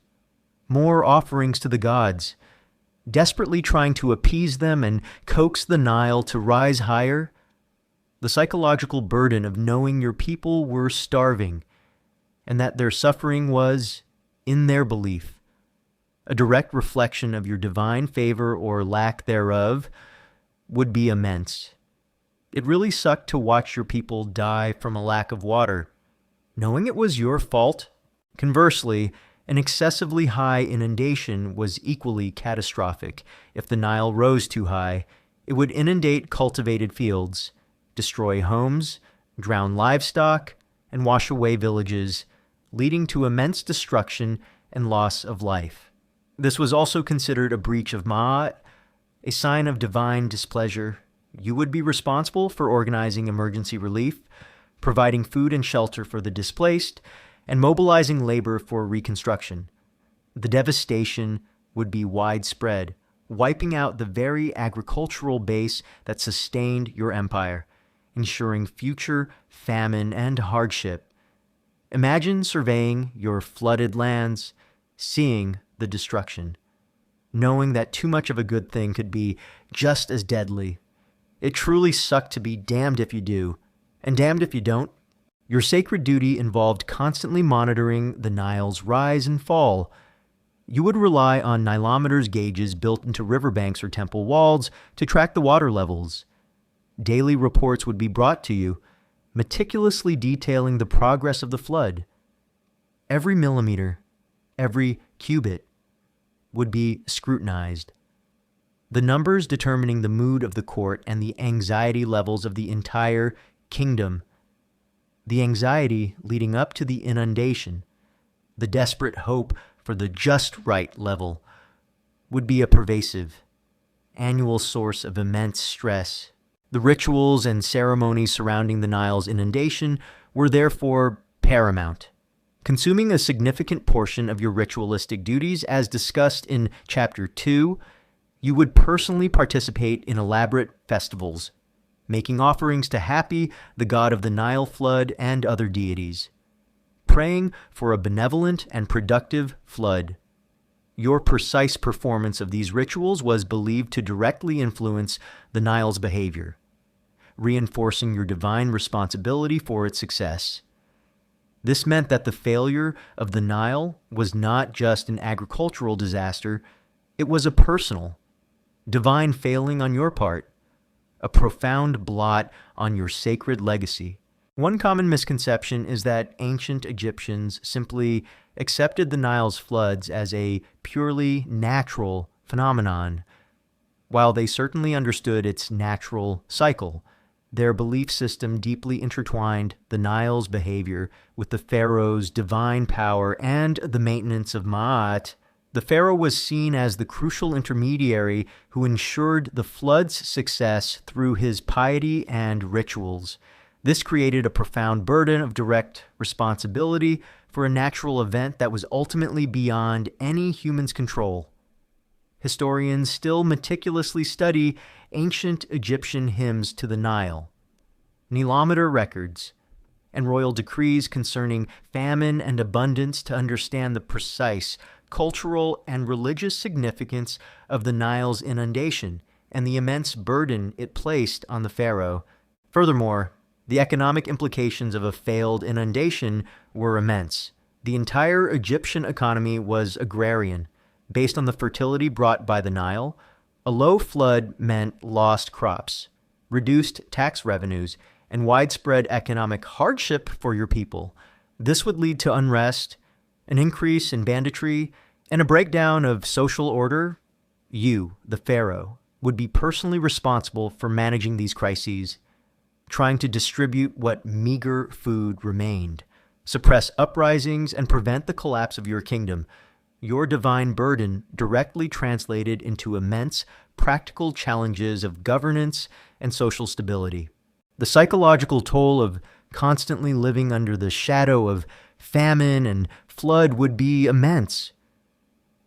[SPEAKER 1] more offerings to the gods, desperately trying to appease them and coax the Nile to rise higher. The psychological burden of knowing your people were starving and that their suffering was, in their belief, a direct reflection of your divine favor or lack thereof, would be immense. It really sucked to watch your people die from a lack of water, knowing it was your fault. Conversely, an excessively high inundation was equally catastrophic. If the Nile rose too high, it would inundate cultivated fields, destroy homes, drown livestock, and wash away villages, leading to immense destruction and loss of life. This was also considered a breach of Ma'at, a sign of divine displeasure. You would be responsible for organizing emergency relief, providing food and shelter for the displaced, and mobilizing labor for reconstruction. The devastation would be widespread, wiping out the very agricultural base that sustained your empire, ensuring future famine and hardship. Imagine surveying your flooded lands, seeing the destruction, knowing that too much of a good thing could be just as deadly. It truly sucked to be damned if you do, and damned if you don't. Your sacred duty involved constantly monitoring the Nile's rise and fall. You would rely on nilometers gauges built into riverbanks or temple walls to track the water levels. Daily reports would be brought to you, meticulously detailing the progress of the flood. Every millimeter, every cubit would be scrutinized. The numbers determining the mood of the court and the anxiety levels of the entire kingdom. The anxiety leading up to the inundation, the desperate hope for the just right level, would be a pervasive, annual source of immense stress. The rituals and ceremonies surrounding the Nile's inundation were therefore paramount, consuming a significant portion of your ritualistic duties. As discussed in Chapter 2, you would personally participate in elaborate festivals, making offerings to Hapi, the god of the Nile flood, and other deities, praying for a benevolent and productive flood. Your precise performance of these rituals was believed to directly influence the Nile's behavior, reinforcing your divine responsibility for its success. This meant that the failure of the Nile was not just an agricultural disaster, it was a personal, divine failing on your part, a profound blot on your sacred legacy. One common misconception is that ancient Egyptians simply accepted the Nile's floods as a purely natural phenomenon. While they certainly understood its natural cycle, their belief system deeply intertwined the Nile's behavior with the pharaoh's divine power and the maintenance of Ma'at, The pharaoh was seen as the crucial intermediary who ensured the flood's success through his piety and rituals. This created a profound burden of direct responsibility for a natural event that was ultimately beyond any human's control. Historians still meticulously study ancient Egyptian hymns to the Nile, Nilometer records, and royal decrees concerning famine and abundance to understand the precise cultural and religious significance of the Nile's inundation and the immense burden it placed on the pharaoh. Furthermore, the economic implications of a failed inundation were immense. The entire Egyptian economy was agrarian, based on the fertility brought by the Nile. A low flood meant lost crops, reduced tax revenues, and widespread economic hardship for your people. This would lead to unrest, an increase in banditry, and a breakdown of social order. You, the pharaoh, would be personally responsible for managing these crises, trying to distribute what meager food remained, suppress uprisings, and prevent the collapse of your kingdom. Your divine burden directly translated into immense practical challenges of governance and social stability. The psychological toll of constantly living under the shadow of famine and flood would be immense.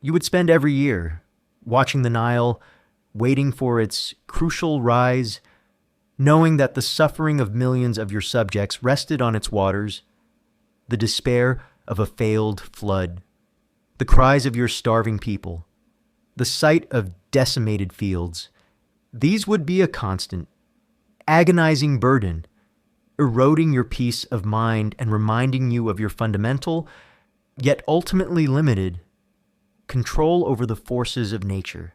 [SPEAKER 1] You would spend every year watching the Nile, waiting for its crucial rise, knowing that the suffering of millions of your subjects rested on its waters, the despair of a failed flood, the cries of your starving people, the sight of decimated fields. These would be a constant, agonizing burden, eroding your peace of mind and reminding you of your fundamental, yet ultimately limited, control over the forces of nature.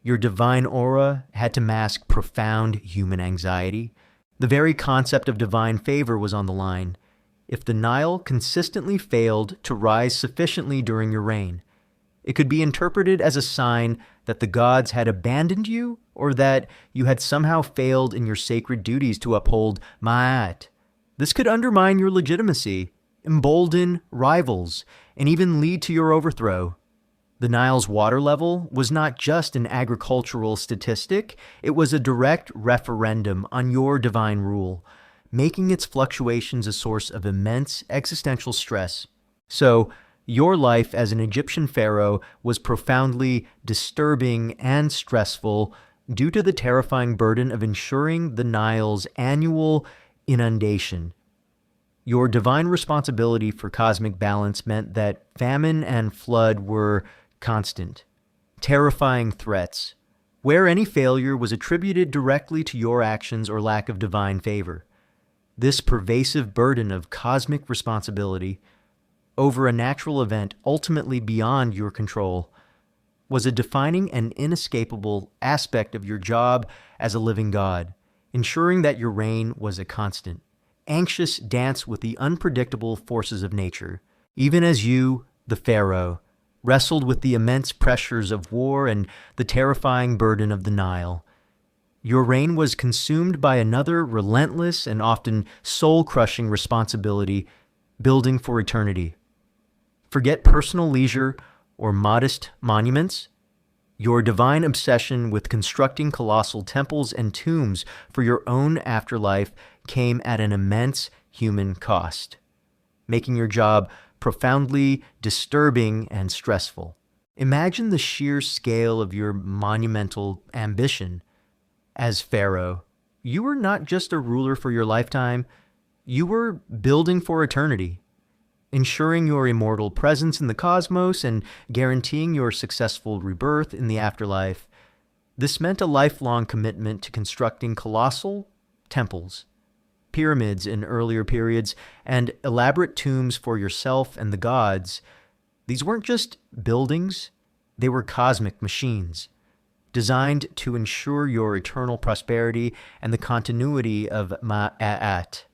[SPEAKER 1] Your divine aura had to mask profound human anxiety. The very concept of divine favor was on the line. If the Nile consistently failed to rise sufficiently during your reign, it could be interpreted as a sign that the gods had abandoned you or that you had somehow failed in your sacred duties to uphold Ma'at. This could undermine your legitimacy, embolden rivals, and even lead to your overthrow. The Nile's water level was not just an agricultural statistic, it was a direct referendum on your divine rule, making its fluctuations a source of immense existential stress. So, your life as an Egyptian pharaoh was profoundly disturbing and stressful due to the terrifying burden of ensuring the Nile's annual inundation. Your divine responsibility for cosmic balance meant that famine and flood were constant, terrifying threats, where any failure was attributed directly to your actions or lack of divine favor. This pervasive burden of cosmic responsibility over a natural event ultimately beyond your control was a defining and inescapable aspect of your job as a living God, ensuring that your reign was a constant, anxious dance with the unpredictable forces of nature, even as you, the pharaoh, wrestled with the immense pressures of war and the terrifying burden of the Nile. Your reign was consumed by another relentless and often soul-crushing responsibility, building for eternity. Forget personal leisure or modest monuments. Your divine obsession with constructing colossal temples and tombs for your own afterlife came at an immense human cost, making your job profoundly disturbing and stressful. Imagine the sheer scale of your monumental ambition. As pharaoh, you were not just a ruler for your lifetime, you were building for eternity, ensuring your immortal presence in the cosmos and guaranteeing your successful rebirth in the afterlife. This meant a lifelong commitment to constructing colossal temples, pyramids in earlier periods, and elaborate tombs for yourself and the gods. These weren't just buildings, they were cosmic machines, designed to ensure your eternal prosperity and the continuity of Ma'at.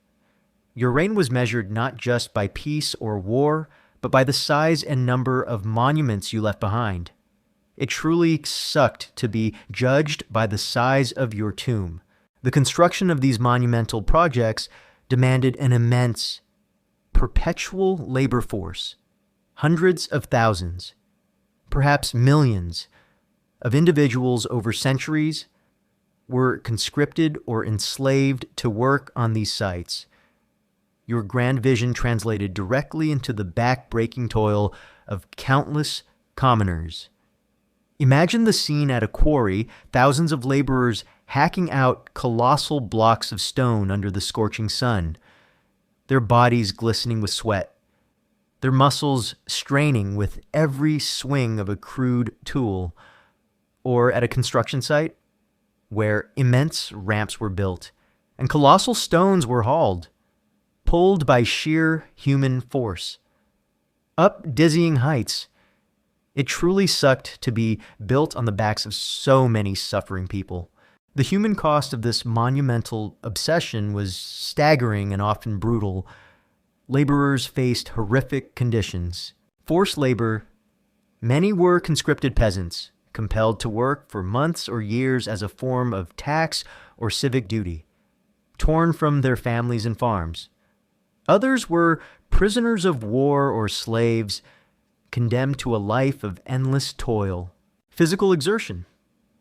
[SPEAKER 1] Your reign was measured not just by peace or war, but by the size and number of monuments you left behind. It truly sucked to be judged by the size of your tomb. The construction of these monumental projects demanded an immense, perpetual labor force, hundreds of thousands, perhaps millions, of individuals over centuries were conscripted or enslaved to work on these sites. Your grand vision translated directly into the back-breaking toil of countless commoners. Imagine the scene at a quarry, thousands of laborers hacking out colossal blocks of stone under the scorching sun, their bodies glistening with sweat, their muscles straining with every swing of a crude tool. Or at a construction site, where immense ramps were built and colossal stones were hauled, pulled by sheer human force, up dizzying heights. It truly sucked to be built on the backs of so many suffering people. The human cost of this monumental obsession was staggering and often brutal. Laborers faced horrific conditions. Forced labor. Many were conscripted peasants, compelled to work for months or years as a form of tax or civic duty, torn from their families and farms. Others were prisoners of war or slaves, condemned to a life of endless toil. Physical exertion.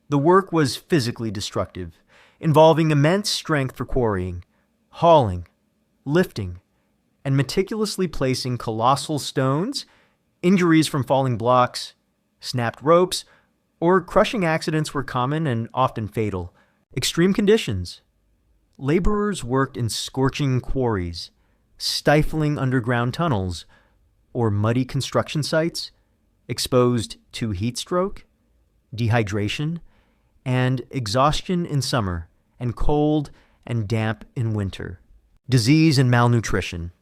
[SPEAKER 1] The work was physically destructive, involving immense strength for quarrying, hauling, lifting, and meticulously placing colossal stones. Injuries from falling blocks, snapped ropes, or crushing accidents were common and often fatal. Extreme conditions. Laborers worked in scorching quarries, stifling underground tunnels, or muddy construction sites, exposed to heat stroke, dehydration, and exhaustion in summer, and cold and damp in winter. Disease and malnutrition.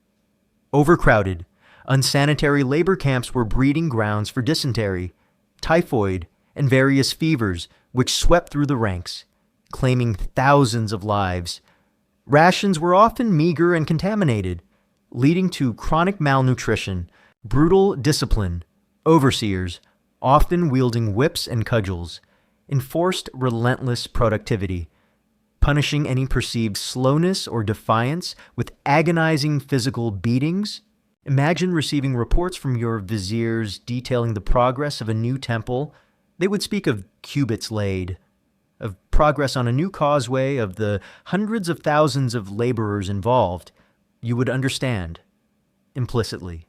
[SPEAKER 1] Overcrowded, unsanitary labor camps were breeding grounds for dysentery, typhoid, and various fevers which swept through the ranks, claiming thousands of lives. Rations were often meager and contaminated, leading to chronic malnutrition, brutal discipline, overseers, often wielding whips and cudgels, enforced relentless productivity, punishing any perceived slowness or defiance with agonizing physical beatings. Imagine receiving reports from your viziers detailing the progress of a new temple. They would speak of cubits laid, of progress on a new causeway, of the hundreds of thousands of laborers involved. You would understand, implicitly,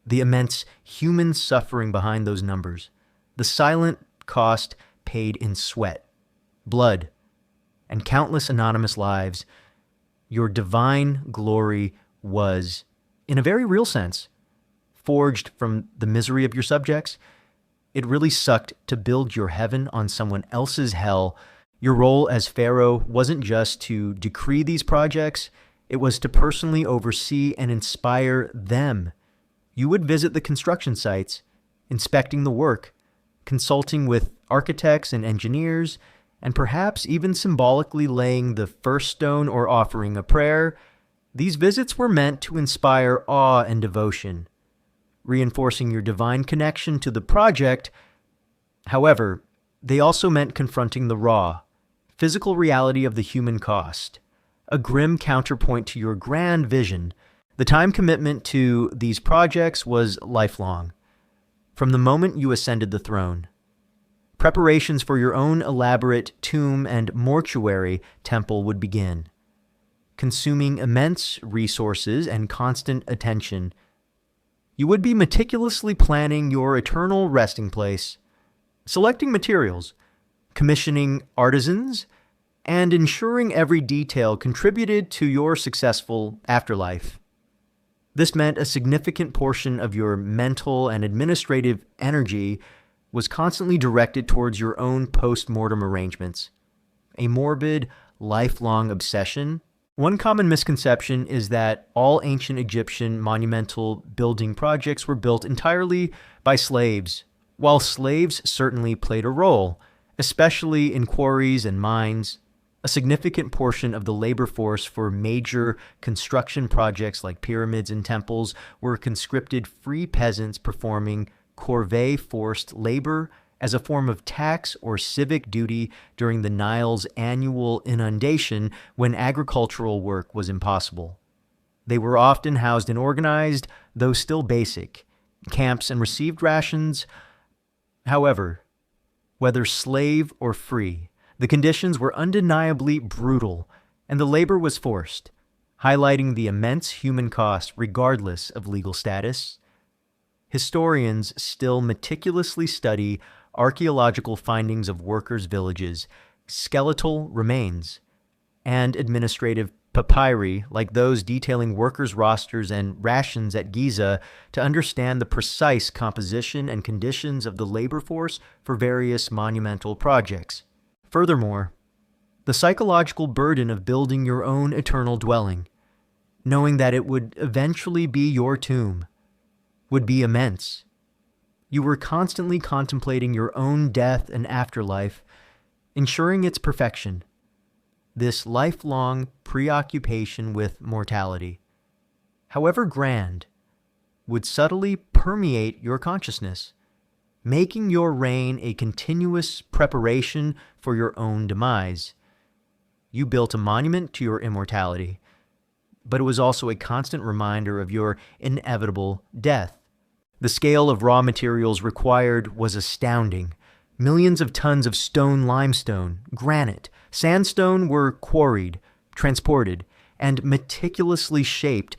[SPEAKER 1] the immense human suffering behind those numbers, the silent cost paid in sweat, blood, and countless anonymous lives. Your divine glory was, in a very real sense, forged from the misery of your subjects. It really sucked to build your heaven on someone else's hell. Your role as Pharaoh wasn't just to decree these projects, it was to personally oversee and inspire them. You would visit the construction sites, inspecting the work, consulting with architects and engineers, and perhaps even symbolically laying the first stone or offering a prayer. These visits were meant to inspire awe and devotion, reinforcing your divine connection to the project. However, they also meant confronting the raw, physical reality of the human cost, a grim counterpoint to your grand vision. The time commitment to these projects was lifelong. From the moment you ascended the throne, preparations for your own elaborate tomb and mortuary temple would begin, consuming immense resources and constant attention. You would be meticulously planning your eternal resting place, selecting materials, commissioning artisans, and ensuring every detail contributed to your successful afterlife. This meant a significant portion of your mental and administrative energy was constantly directed towards your own post-mortem arrangements. A morbid, lifelong obsession. One common misconception is that all ancient Egyptian monumental building projects were built entirely by slaves. While slaves certainly played a role, especially in quarries and mines, a significant portion of the labor force for major construction projects like pyramids and temples were conscripted free peasants performing corvée forced labor as a form of tax or civic duty during the Nile's annual inundation when agricultural work was impossible. They were often housed in organized, though still basic, camps and received rations. However, whether slave or free, the conditions were undeniably brutal, and the labor was forced, highlighting the immense human cost regardless of legal status. Historians still meticulously study archaeological findings of workers' villages, skeletal remains, and administrative papyri like those detailing workers' rosters and rations at Giza to understand the precise composition and conditions of the labor force for various monumental projects. Furthermore, the psychological burden of building your own eternal dwelling, knowing that it would eventually be your tomb, would be immense. You were constantly contemplating your own death and afterlife, ensuring its perfection. This lifelong preoccupation with mortality, however grand, would subtly permeate your consciousness, making your reign a continuous preparation for your own demise. You built a monument to your immortality, but it was also a constant reminder of your inevitable death. The scale of raw materials required was astounding. Millions of tons of stone limestone, granite, sandstone were quarried, transported, and meticulously shaped.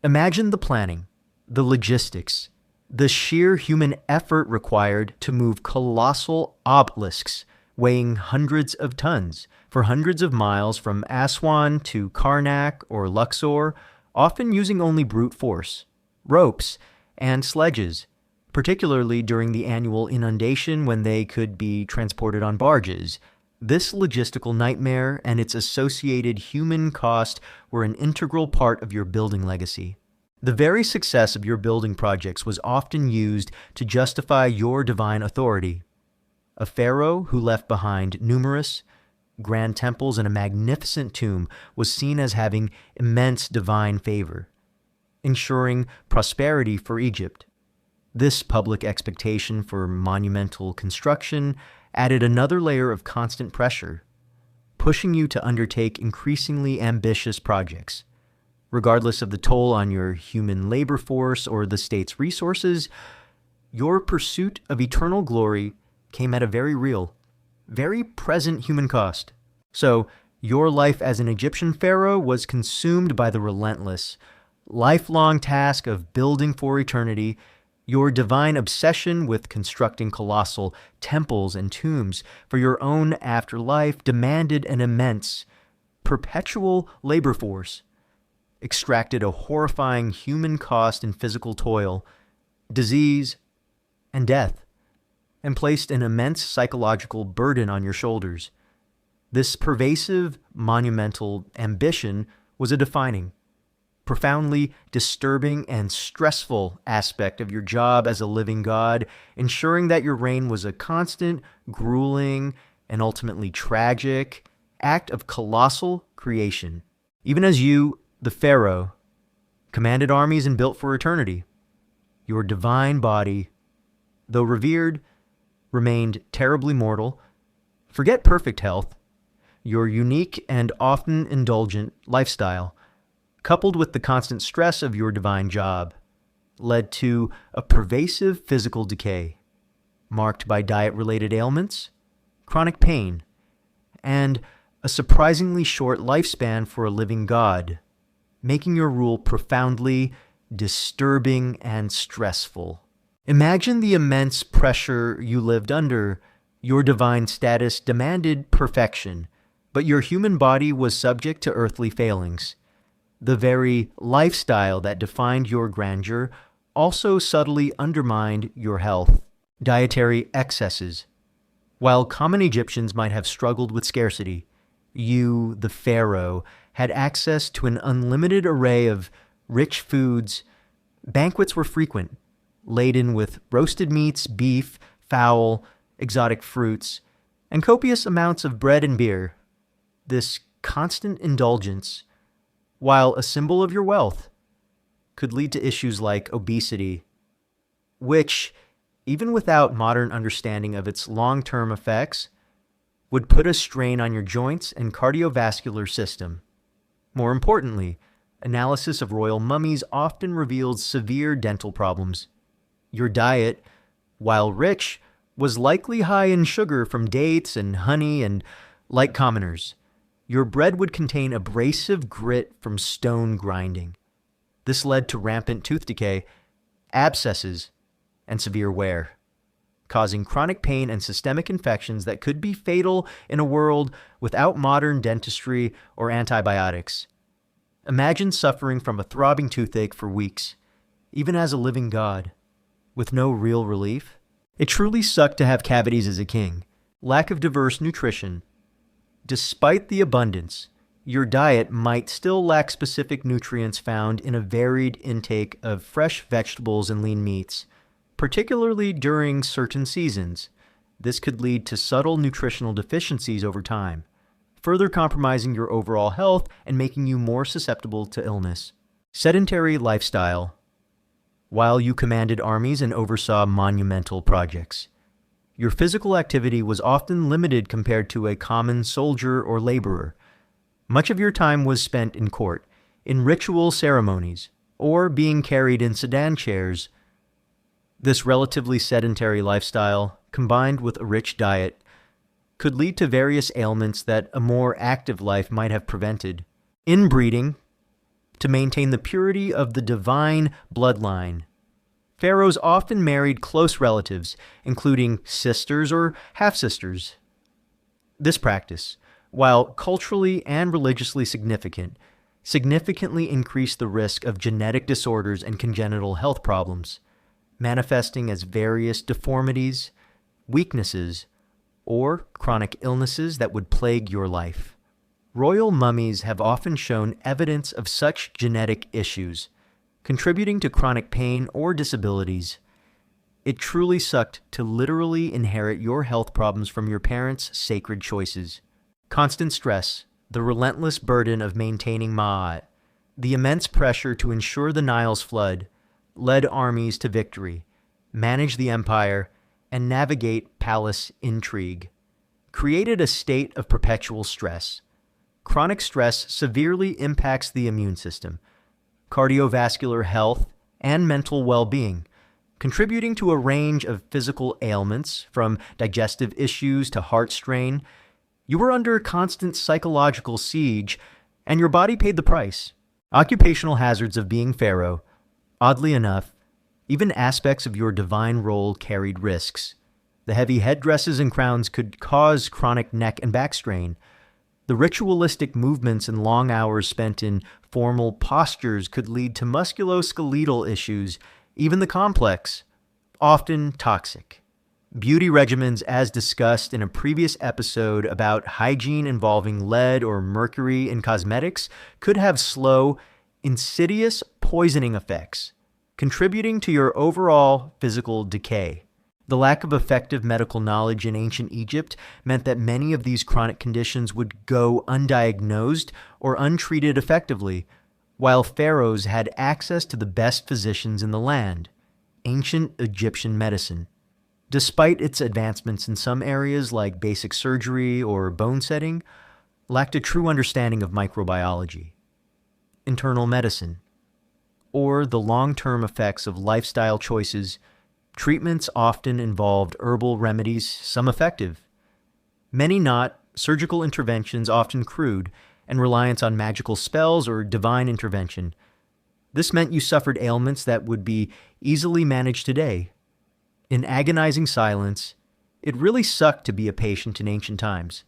[SPEAKER 1] Imagine the planning, the logistics, the sheer human effort required to move colossal obelisks weighing hundreds of tons for hundreds of miles from Aswan to Karnak or Luxor, often using only brute force, ropes, and sledges, particularly during the annual inundation when they could be transported on barges. This logistical nightmare and its associated human cost were an integral part of your building legacy. The very success of your building projects was often used to justify your divine authority. A pharaoh who left behind numerous grand temples and a magnificent tomb was seen as having immense divine favor, ensuring prosperity for Egypt. This public expectation for monumental construction added another layer of constant pressure, pushing you to undertake increasingly ambitious projects. Regardless of the toll on your human labor force or the state's resources, your pursuit of eternal glory came at a very real, very present human cost. So, your life as an Egyptian pharaoh was consumed by the relentless, lifelong task of building for eternity. Your divine obsession with constructing colossal temples and tombs for your own afterlife demanded an immense, perpetual labor force, extracted a horrifying human cost in physical toil, disease, and death, and placed an immense psychological burden on your shoulders. This pervasive, monumental ambition was a defining, profoundly disturbing and stressful aspect of your job as a living god, ensuring that your reign was a constant, grueling, and ultimately tragic act of colossal creation. Even as you, the pharaoh, commanded armies and built for eternity, your divine body, though revered, remained terribly mortal. Forget perfect health. Your unique and often indulgent lifestyle, coupled with the constant stress of your divine job, led to a pervasive physical decay, marked by diet-related ailments, chronic pain, and a surprisingly short lifespan for a living god, making your rule profoundly disturbing and stressful. Imagine the immense pressure you lived under. Your divine status demanded perfection, but your human body was subject to earthly failings. The very lifestyle that defined your grandeur also subtly undermined your health. Dietary excesses. While common Egyptians might have struggled with scarcity, you, the pharaoh, had access to an unlimited array of rich foods. Banquets were frequent, laden with roasted meats, beef, fowl, exotic fruits, and copious amounts of bread and beer. This constant indulgence, while a symbol of your wealth, could lead to issues like obesity, which, even without modern understanding of its long-term effects, would put a strain on your joints and cardiovascular system. More importantly, analysis of royal mummies often revealed severe dental problems. Your diet, while rich, was likely high in sugar from dates and honey, and like commoners, your bread would contain abrasive grit from stone grinding. This led to rampant tooth decay, abscesses, and severe wear, causing chronic pain and systemic infections that could be fatal in a world without modern dentistry or antibiotics. Imagine suffering from a throbbing toothache for weeks, even as a living god, with no real relief. It truly sucked to have cavities as a king. Lack of diverse nutrition. Despite the abundance, your diet might still lack specific nutrients found in a varied intake of fresh vegetables and lean meats, particularly during certain seasons. This could lead to subtle nutritional deficiencies over time, further compromising your overall health and making you more susceptible to illness. Sedentary lifestyle. While you commanded armies and oversaw monumental projects, your physical activity was often limited compared to a common soldier or laborer. Much of your time was spent in court, in ritual ceremonies, or being carried in sedan chairs. This relatively sedentary lifestyle, combined with a rich diet, could lead to various ailments that a more active life might have prevented. Inbreeding, to maintain the purity of the divine bloodline. Pharaohs often married close relatives, including sisters or half-sisters. This practice, while culturally and religiously significant, significantly increased the risk of genetic disorders and congenital health problems, manifesting as various deformities, weaknesses, or chronic illnesses that would plague your life. Royal mummies have often shown evidence of such genetic issues, contributing to chronic pain or disabilities. It truly sucked to literally inherit your health problems from your parents' sacred choices. Constant stress, the relentless burden of maintaining Ma'at, the immense pressure to ensure the Nile's flood, led armies to victory, manage the empire, and navigate palace intrigue, created a state of perpetual stress. Chronic stress severely impacts the immune system, cardiovascular health, and mental well-being, contributing to a range of physical ailments, from digestive issues to heart strain. You were under constant psychological siege, and your body paid the price. Occupational hazards of being pharaoh. Oddly enough, even aspects of your divine role carried risks. The heavy headdresses and crowns could cause chronic neck and back strain. The ritualistic movements and long hours spent in formal postures could lead to musculoskeletal issues, even the complex, often toxic. Beauty regimens, as discussed in a previous episode about hygiene involving lead or mercury in cosmetics, could have slow, insidious poisoning effects, contributing to your overall physical decay. The lack of effective medical knowledge in ancient Egypt meant that many of these chronic conditions would go undiagnosed or untreated effectively, while pharaohs had access to the best physicians in the land, ancient Egyptian medicine. Despite its advancements in some areas like basic surgery or bone setting, lacked a true understanding of microbiology, internal medicine, or the long-term effects of lifestyle choices. Treatments often involved herbal remedies, some effective, many not, surgical interventions often crude, and reliance on magical spells or divine intervention. This meant you suffered ailments that would be easily managed today. In agonizing silence, it really sucked to be a patient in ancient times,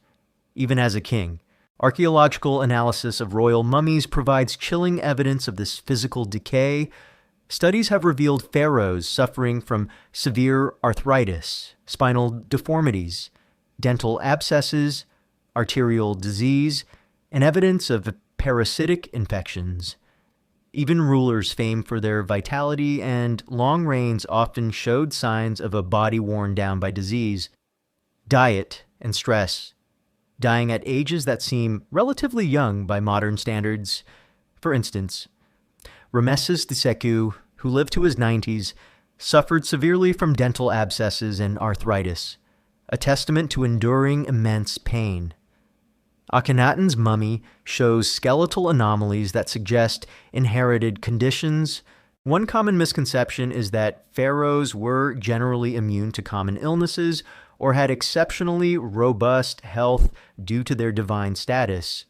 [SPEAKER 1] even as a king. Archaeological analysis of royal mummies provides chilling evidence of this physical decay. Studies have revealed pharaohs suffering from severe arthritis, spinal deformities, dental abscesses, arterial disease, and evidence of parasitic infections. Even rulers famed for their vitality and long reigns often showed signs of a body worn down by disease, diet, and stress, dying at ages that seem relatively young by modern standards. For instance, Ramesses II, who lived to his 90s, suffered severely from dental abscesses and arthritis, a testament to enduring immense pain. Akhenaten's mummy shows skeletal anomalies that suggest inherited conditions, One common misconception is that pharaohs were generally immune to common illnesses or had exceptionally robust health due to their divine status.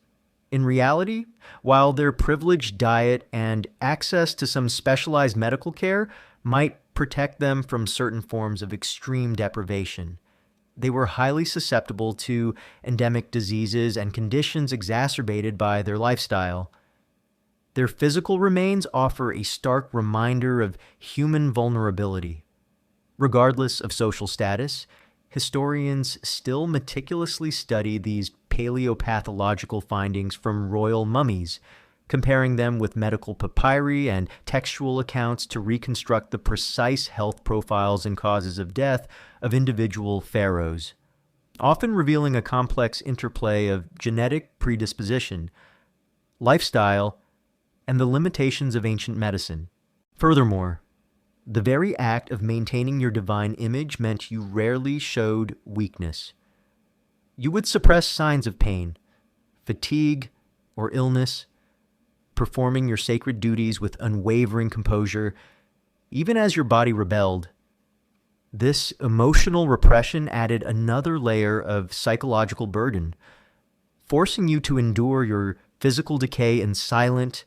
[SPEAKER 1] In reality, while their privileged diet and access to some specialized medical care might protect them from certain forms of extreme deprivation, they were highly susceptible to endemic diseases and conditions exacerbated by their lifestyle. Their physical remains offer a stark reminder of human vulnerability. Regardless of social status, historians still meticulously study these paleopathological findings from royal mummies, comparing them with medical papyri and textual accounts to reconstruct the precise health profiles and causes of death of individual pharaohs, often revealing a complex interplay of genetic predisposition, lifestyle, and the limitations of ancient medicine. Furthermore, the very act of maintaining your divine image meant you rarely showed weakness. You would suppress signs of pain, fatigue, or illness, performing your sacred duties with unwavering composure, even as your body rebelled. This emotional repression added another layer of psychological burden, forcing you to endure your physical decay in silent,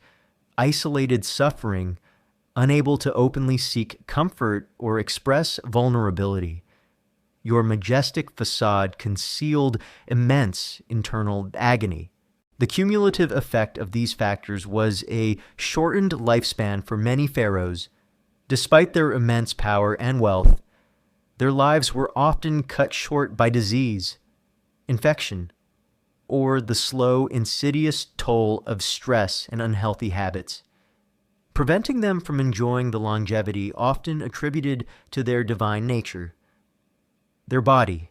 [SPEAKER 1] isolated suffering, unable to openly seek comfort or express vulnerability. Your majestic facade concealed immense internal agony. The cumulative effect of these factors was a shortened lifespan for many pharaohs. Despite their immense power and wealth, their lives were often cut short by disease, infection, or the slow, insidious toll of stress and unhealthy habits, preventing them from enjoying the longevity often attributed to their divine nature. Their body,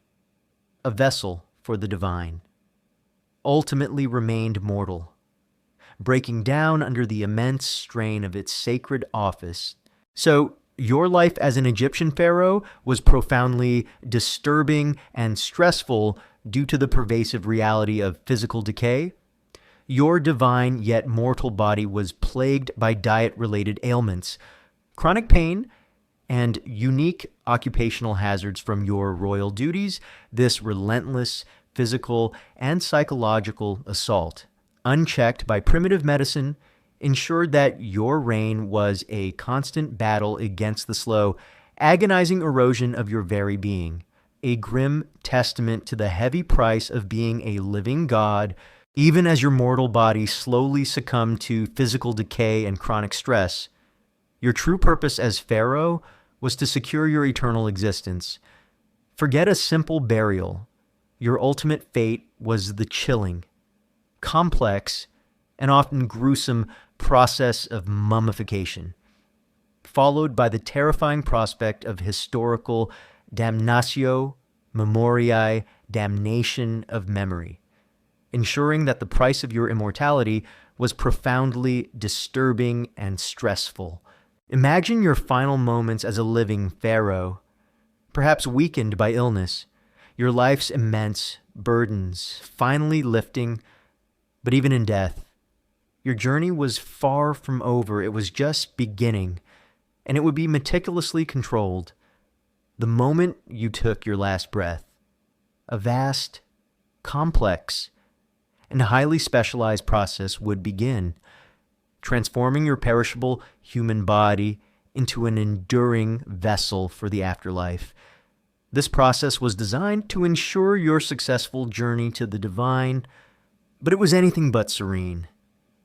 [SPEAKER 1] a vessel for the divine, ultimately remained mortal, breaking down under the immense strain of its sacred office. So, your life as an Egyptian pharaoh was profoundly disturbing and stressful due to the pervasive reality of physical decay. Your divine yet mortal body was plagued by diet-related ailments, chronic pain, and unique occupational hazards from your royal duties. This relentless physical and psychological assault, unchecked by primitive medicine, ensured that your reign was a constant battle against the slow, agonizing erosion of your very being, a grim testament to the heavy price of being a living god, even as your mortal body slowly succumbed to physical decay and chronic stress. Your true purpose as pharaoh was to secure your eternal existence. Forget a simple burial. Your ultimate fate was the chilling, complex, and often gruesome process of mummification, followed by the terrifying prospect of historical damnatio memoriae, damnation of memory, ensuring that the price of your immortality was profoundly disturbing and stressful. Imagine your final moments as a living pharaoh, perhaps weakened by illness, your life's immense burdens finally lifting, but even in death, your journey was far from over. It was just beginning, and it would be meticulously controlled. The moment you took your last breath, a vast, complex, and highly specialized process would begin, transforming your perishable human body into an enduring vessel for the afterlife. This process was designed to ensure your successful journey to the divine, but it was anything but serene.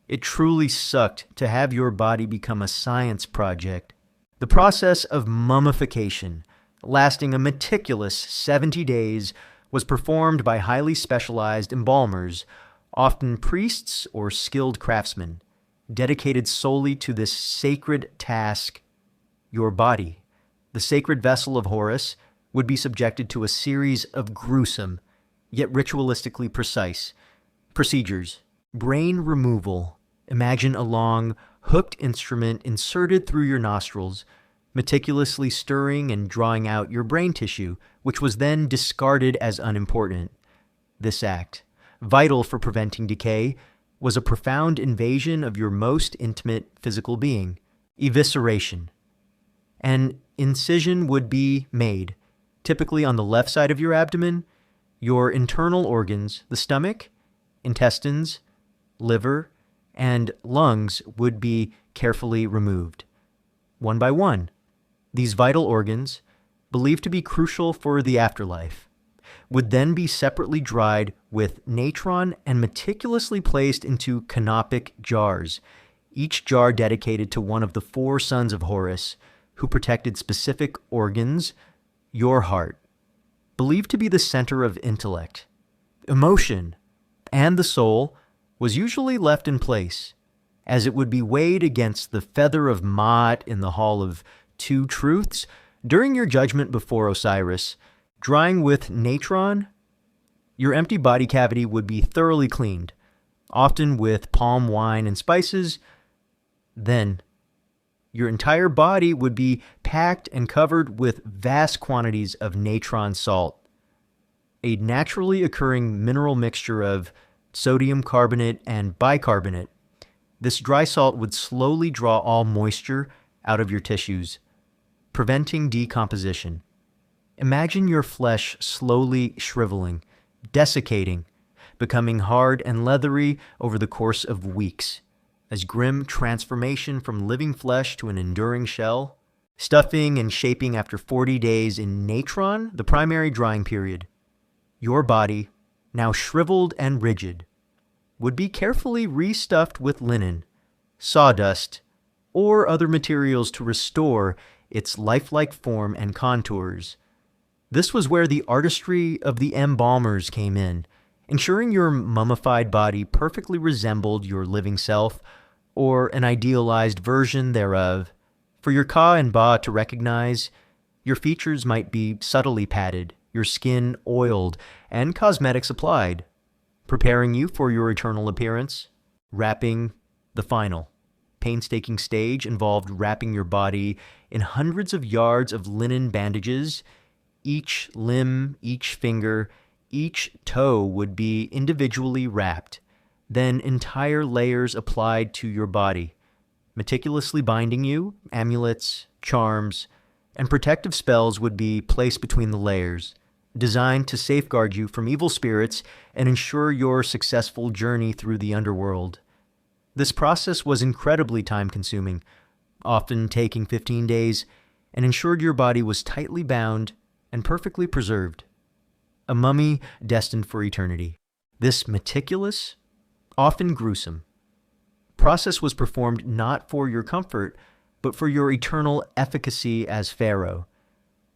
[SPEAKER 1] It truly sucked to have your body become a science project. The process of mummification, lasting a meticulous 70 days, was performed by highly specialized embalmers, often priests or skilled craftsmen, dedicated solely to this sacred task. Your body, the sacred vessel of Horus, would be subjected to a series of gruesome, yet ritualistically precise, procedures. Brain removal. Imagine a long, hooked instrument inserted through your nostrils, meticulously stirring and drawing out your brain tissue, which was then discarded as unimportant. This act, vital for preventing decay, was a profound invasion of your most intimate physical being, Evisceration. An incision would be made, typically on the left side of your abdomen. Your internal organs, the stomach, intestines, liver, and lungs would be carefully removed, one by one. These vital organs, believed to be crucial for the afterlife, would then be separately dried with natron and meticulously placed into canopic jars, each jar dedicated to one of the 4 sons of Horus, who protected specific organs, your heart, believed to be the center of intellect, emotion, and the soul, was usually left in place, as it would be weighed against the feather of Ma'at in the Hall of Two Truths during your judgment before Osiris. Drying with natron, your empty body cavity would be thoroughly cleaned, often with palm wine and spices. Then, your entire body would be packed and covered with vast quantities of natron salt, a naturally occurring mineral mixture of sodium carbonate and bicarbonate. This dry salt would slowly draw all moisture out of your tissues, preventing decomposition. Imagine your flesh slowly shriveling, desiccating, becoming hard and leathery over the course of weeks, as grim transformation from living flesh to an enduring shell, stuffing and shaping after 40 days in natron, the primary drying period. Your body, now shriveled and rigid, would be carefully restuffed with linen, sawdust, or other materials to restore its lifelike form and contours. This was where the artistry of the embalmers came in, ensuring your mummified body perfectly resembled your living self, or an idealized version thereof. For your Ka and Ba to recognize, your features might be subtly padded, your skin oiled, and cosmetics applied, preparing you for your eternal appearance. Wrapping, the final, painstaking stage, involved wrapping your body in hundreds of yards of linen bandages. Each limb, each finger, each toe would be individually wrapped, then entire layers applied to your body, meticulously binding you. Amulets, charms, and protective spells would be placed between the layers, designed to safeguard you from evil spirits and ensure your successful journey through the underworld. This process was incredibly time-consuming, often taking 15 days, and ensured your body was tightly bound and perfectly preserved. A mummy destined for eternity. This meticulous, often gruesome, process was performed not for your comfort, but for your eternal efficacy as Pharaoh.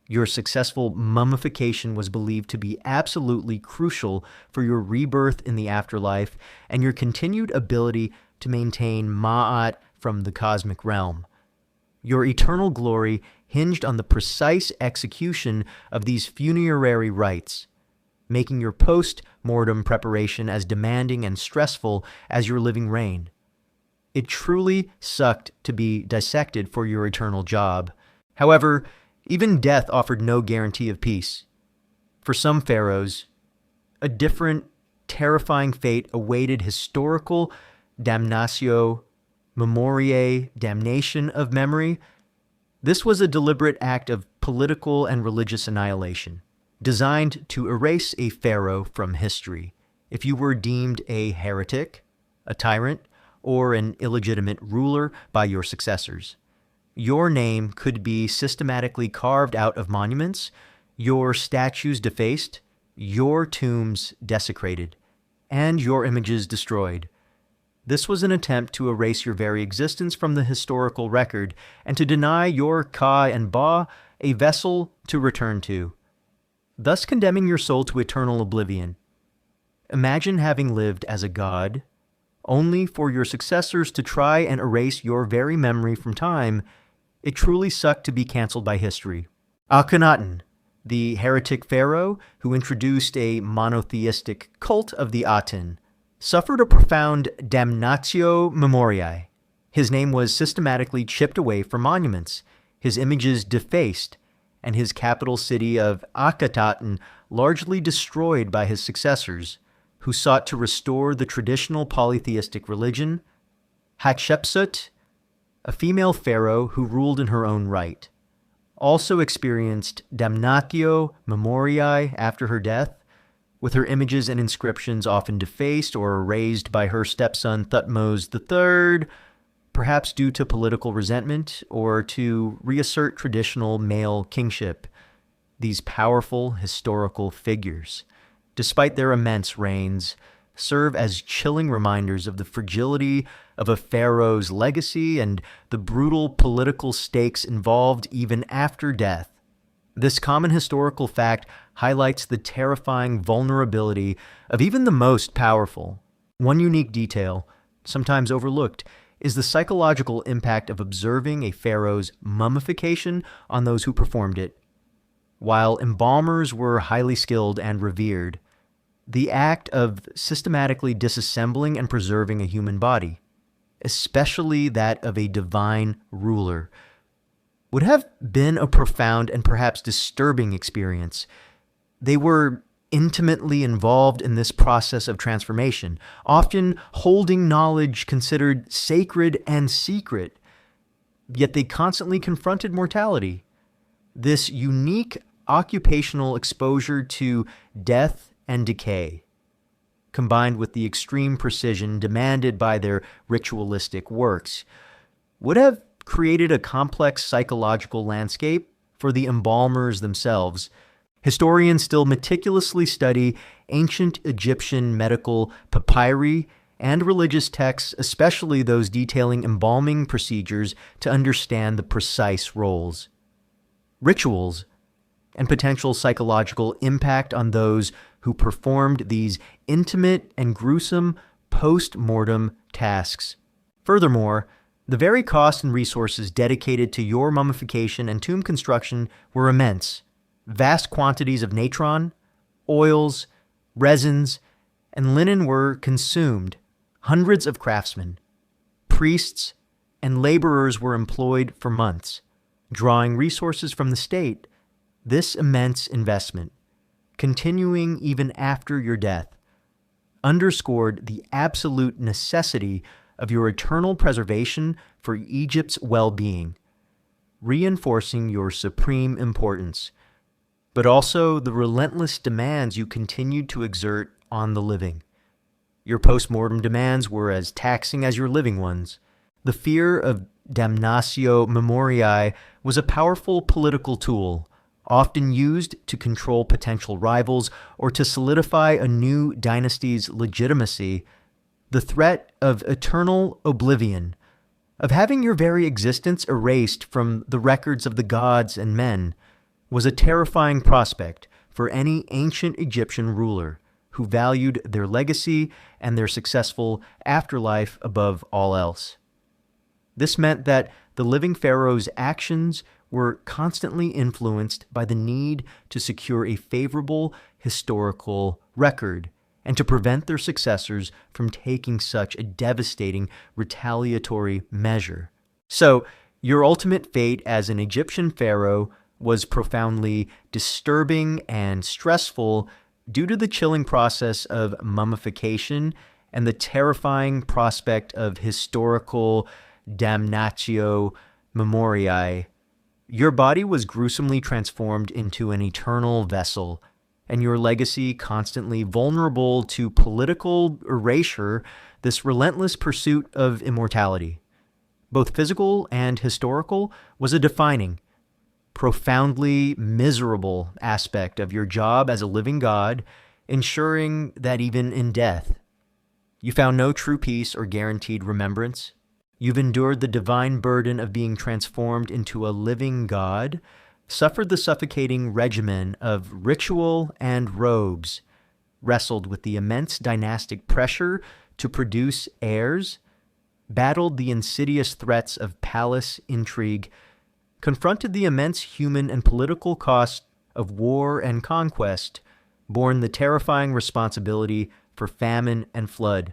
[SPEAKER 1] Your successful mummification was believed to be absolutely crucial for your rebirth in the afterlife and your continued ability to maintain Ma'at from the cosmic realm. Your eternal glory hinged on the precise execution of these funerary rites, making your post-mortem preparation as demanding and stressful as your living reign. It truly sucked to be dissected for your eternal job. However, even death offered no guarantee of peace. For some pharaohs, a different, terrifying fate awaited: historical damnatio memoriae, damnation of memory. This was a deliberate act of political and religious annihilation, designed to erase a pharaoh from history. If you were deemed a heretic, a tyrant, or an illegitimate ruler by your successors, your name could be systematically carved out of monuments, your statues defaced, your tombs desecrated, and your images destroyed. This was an attempt to erase your very existence from the historical record and to deny your Ka and Ba a vessel to return to, thus condemning your soul to eternal oblivion. Imagine having lived as a god, only for your successors to try and erase your very memory from time. It truly sucked to be canceled by history. Akhenaten, the heretic pharaoh who introduced a monotheistic cult of the Aten, suffered a profound damnatio memoriae. His name was systematically chipped away from monuments, his images defaced, and his capital city of Akhetaten largely destroyed by his successors, who sought to restore the traditional polytheistic religion. Hatshepsut, a female pharaoh who ruled in her own right, also experienced damnatio memoriae after her death, with her images and inscriptions often defaced or erased by her stepson Thutmose III, perhaps due to political resentment or to reassert traditional male kingship. These powerful historical figures, despite their immense reigns, serve as chilling reminders of the fragility of a pharaoh's legacy and the brutal political stakes involved even after death. This common historical fact highlights the terrifying vulnerability of even the most powerful. One unique detail, sometimes overlooked, is the psychological impact of observing a pharaoh's mummification on those who performed it. While embalmers were highly skilled and revered, the act of systematically disassembling and preserving a human body, especially that of a divine ruler, would have been a profound and perhaps disturbing experience. They were intimately involved in this process of transformation, often holding knowledge considered sacred and secret, yet they constantly confronted mortality. This unique occupational exposure to death and decay, combined with the extreme precision demanded by their ritualistic works, would have created a complex psychological landscape for the embalmers themselves. Historians still meticulously study ancient Egyptian medical papyri and religious texts, especially those detailing embalming procedures, to understand the precise roles, rituals, and potential psychological impact on those who performed these intimate and gruesome post-mortem tasks. Furthermore, the very cost and resources dedicated to your mummification and tomb construction were immense. Vast quantities of natron, oils, resins, and linen were consumed. Hundreds of craftsmen, priests, and laborers were employed for months, drawing resources from the state. This immense investment, continuing even after your death, underscored the absolute necessity of your eternal preservation for Egypt's well-being, reinforcing your supreme importance, but also the relentless demands you continued to exert on the living. Your post-mortem demands were as taxing as your living ones. The fear of damnatio memoriae was a powerful political tool, often used to control potential rivals or to solidify a new dynasty's legitimacy. The threat of eternal oblivion, of having your very existence erased from the records of the gods and men, was a terrifying prospect for any ancient Egyptian ruler who valued their legacy and their successful afterlife above all else. This meant that the living pharaoh's actions were constantly influenced by the need to secure a favorable historical record and to prevent their successors from taking such a devastating retaliatory measure. So, your ultimate fate as an Egyptian pharaoh was profoundly disturbing and stressful due to the chilling process of mummification and the terrifying prospect of historical damnatio memoriae. Your body was gruesomely transformed into an eternal vessel, and your legacy constantly vulnerable to political erasure, this relentless pursuit of immortality, both physical and historical, was a defining, profoundly miserable aspect of your job as a living god, ensuring that even in death, you found no true peace or guaranteed remembrance. You've endured the divine burden of being transformed into a living god, suffered the suffocating regimen of ritual and robes, wrestled with the immense dynastic pressure to produce heirs, battled the insidious threats of palace intrigue, confronted the immense human and political cost of war and conquest, borne the terrifying responsibility for famine and flood,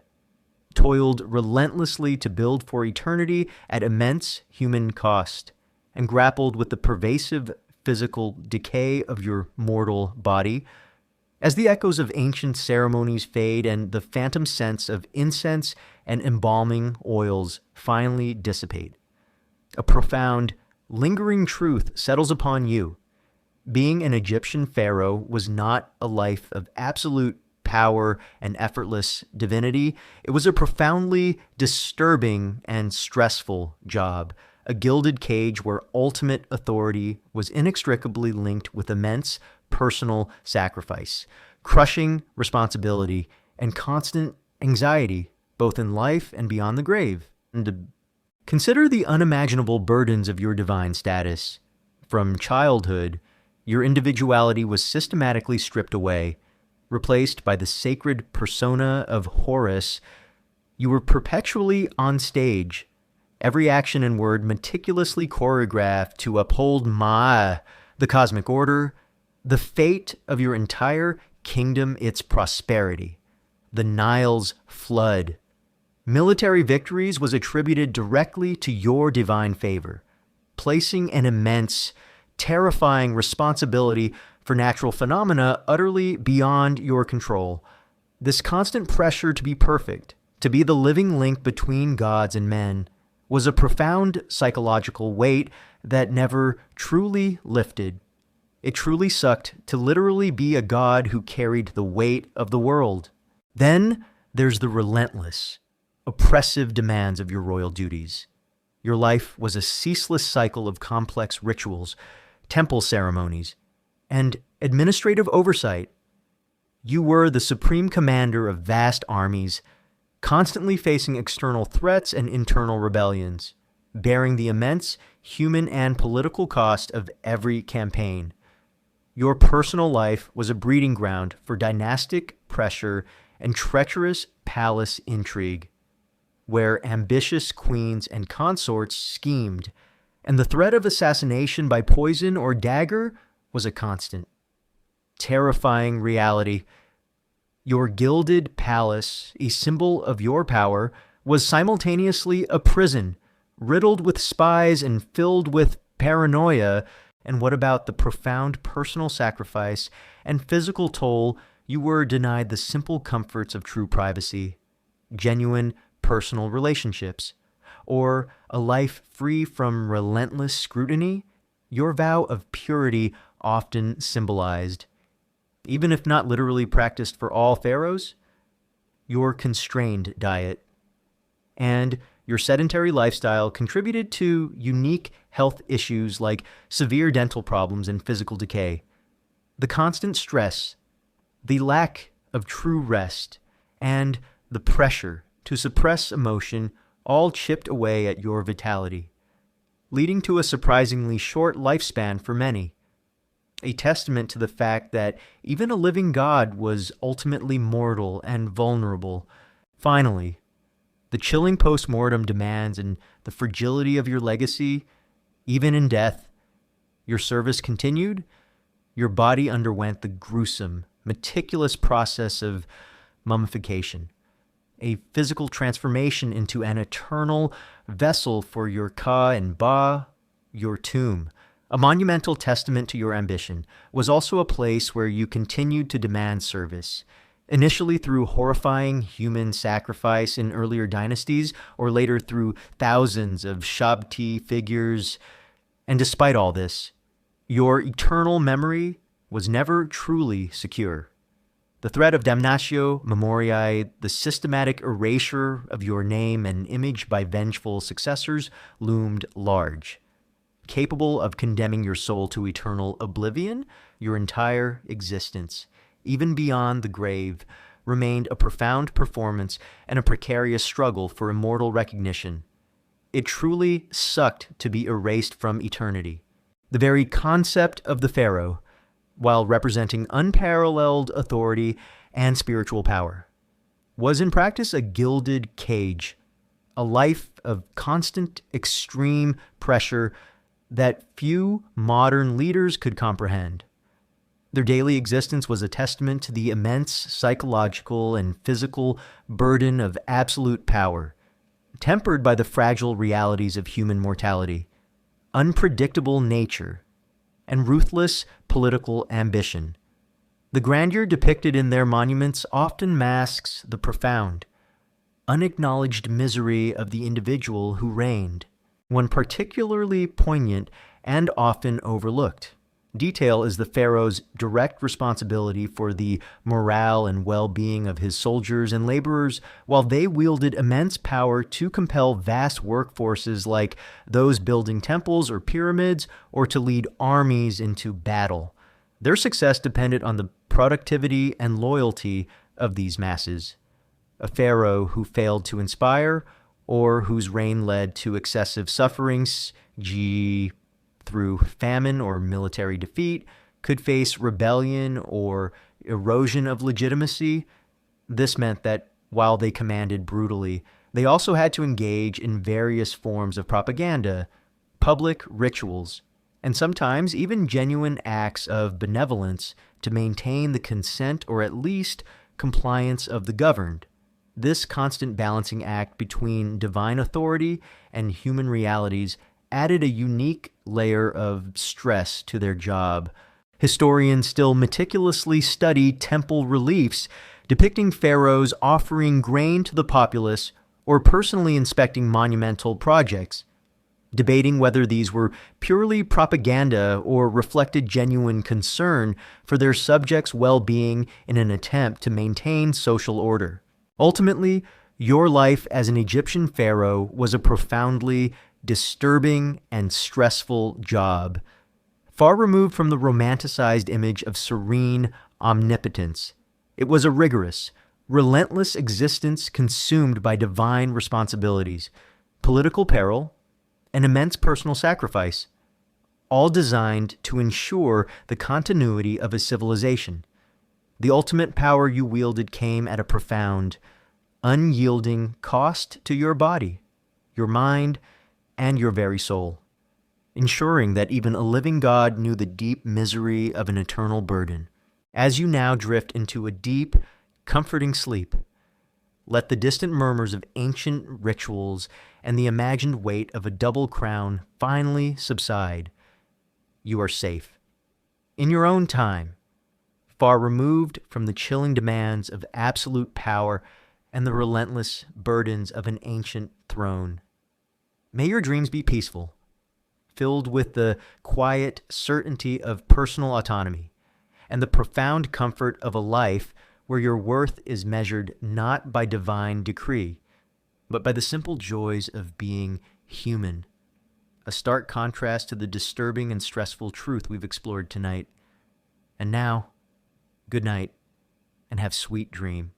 [SPEAKER 1] toiled relentlessly to build for eternity at immense human cost, and grappled with the pervasive physical decay of your mortal body. As the echoes of ancient ceremonies fade and the phantom scents of incense and embalming oils finally dissipate, A profound, lingering truth settles upon you. Being an Egyptian pharaoh was not a life of absolute power and effortless divinity. It was a profoundly disturbing and stressful job, a gilded cage where ultimate authority was inextricably linked with immense personal sacrifice, crushing responsibility, and constant anxiety, both in life and beyond the grave. And consider the unimaginable burdens of your divine status. From childhood, your individuality was systematically stripped away, replaced by the sacred persona of Horus. You were perpetually on stage, every action and word meticulously choreographed to uphold the cosmic order, the fate of your entire kingdom, its prosperity, the Nile's flood. Military victories was attributed directly to your divine favor, placing an immense, terrifying responsibility for natural phenomena utterly beyond your control. This constant pressure to be perfect, to be the living link between gods and men, was a profound psychological weight that never truly lifted. It truly sucked to literally be a god who carried the weight of the world. Then there's the relentless, oppressive demands of your royal duties. Your life was a ceaseless cycle of complex rituals, temple ceremonies, and administrative oversight. You were the supreme commander of vast armies, constantly facing external threats and internal rebellions, bearing the immense human and political cost of every campaign. Your personal life was a breeding ground for dynastic pressure and treacherous palace intrigue, where ambitious queens and consorts schemed, and the threat of assassination by poison or dagger was a constant, terrifying reality. Your gilded palace, a symbol of your power, was simultaneously a prison, riddled with spies and filled with paranoia. And what about the profound personal sacrifice and physical toll? You were denied the simple comforts of true privacy, genuine personal relationships, or a life free from relentless scrutiny. Your vow of purity often symbolized, even if not literally practiced for all pharaohs, your constrained diet. And your sedentary lifestyle contributed to unique health issues like severe dental problems and physical decay. The constant stress, the lack of true rest, and the pressure to suppress emotion all chipped away at your vitality, leading to a surprisingly short lifespan for many. A testament to the fact that even a living god was ultimately mortal and vulnerable. Finally, the chilling post-mortem demands and the fragility of your legacy, even in death. Your service continued. Your body underwent the gruesome, meticulous process of mummification, a physical transformation into an eternal vessel for your Ka and Ba. Your tomb, a monumental testament to your ambition, was also a place where you continued to demand service, initially through horrifying human sacrifice in earlier dynasties, or later through thousands of Shabti figures. And despite all this, your eternal memory was never truly secure. The threat of damnatio memoriae, the systematic erasure of your name and image by vengeful successors, loomed large, capable of condemning your soul to eternal oblivion. Your entire existence, even beyond the grave, remained a profound performance and a precarious struggle for immortal recognition. It truly sucked to be erased from eternity. The very concept of the pharaoh, while representing unparalleled authority and spiritual power, was in practice a gilded cage, a life of constant, extreme pressure that few modern leaders could comprehend. Their daily existence was a testament to the immense psychological and physical burden of absolute power, tempered by the fragile realities of human mortality, unpredictable nature, and ruthless political ambition. The grandeur depicted in their monuments often masks the profound, unacknowledged misery of the individual who reigned. one particularly poignant and often overlooked. Detail is the pharaoh's direct responsibility for the morale and well-being of his soldiers and laborers, while they wielded immense power to compel vast workforces like those building temples or pyramids, or to lead armies into battle. Their success depended on the productivity and loyalty of these masses. A pharaoh who failed to inspire, or whose reign led to excessive sufferings, through famine or military defeat, could face rebellion or erosion of legitimacy. This meant that while they commanded brutally, they also had to engage in various forms of propaganda, public rituals, and sometimes even genuine acts of benevolence to maintain the consent or at least compliance of the governed. This constant balancing act between divine authority and human realities added a unique layer of stress to their job. Historians still meticulously study temple reliefs depicting pharaohs offering grain to the populace or personally inspecting monumental projects, debating whether these were purely propaganda or reflected genuine concern for their subjects' well-being in an attempt to maintain social order. Ultimately, your life as an Egyptian pharaoh was a profoundly disturbing and stressful job, far removed from the romanticized image of serene omnipotence. It was a rigorous, relentless existence consumed by divine responsibilities, political peril, and immense personal sacrifice, all designed to ensure the continuity of a civilization. The ultimate power you wielded came at a profound, unyielding cost to your body, your mind, and your very soul, ensuring that even a living God knew the deep misery of an eternal burden. As you now drift into a deep, comforting sleep, let the distant murmurs of ancient rituals and the imagined weight of a double crown finally subside. You are safe. In your own time, far removed from the chilling demands of absolute power and the relentless burdens of an ancient throne. May your dreams be peaceful, filled with the quiet certainty of personal autonomy and the profound comfort of a life where your worth is measured not by divine decree, but by the simple joys of being human. A stark contrast to the disturbing and stressful truth we've explored tonight. And now, good night, and have sweet dreams.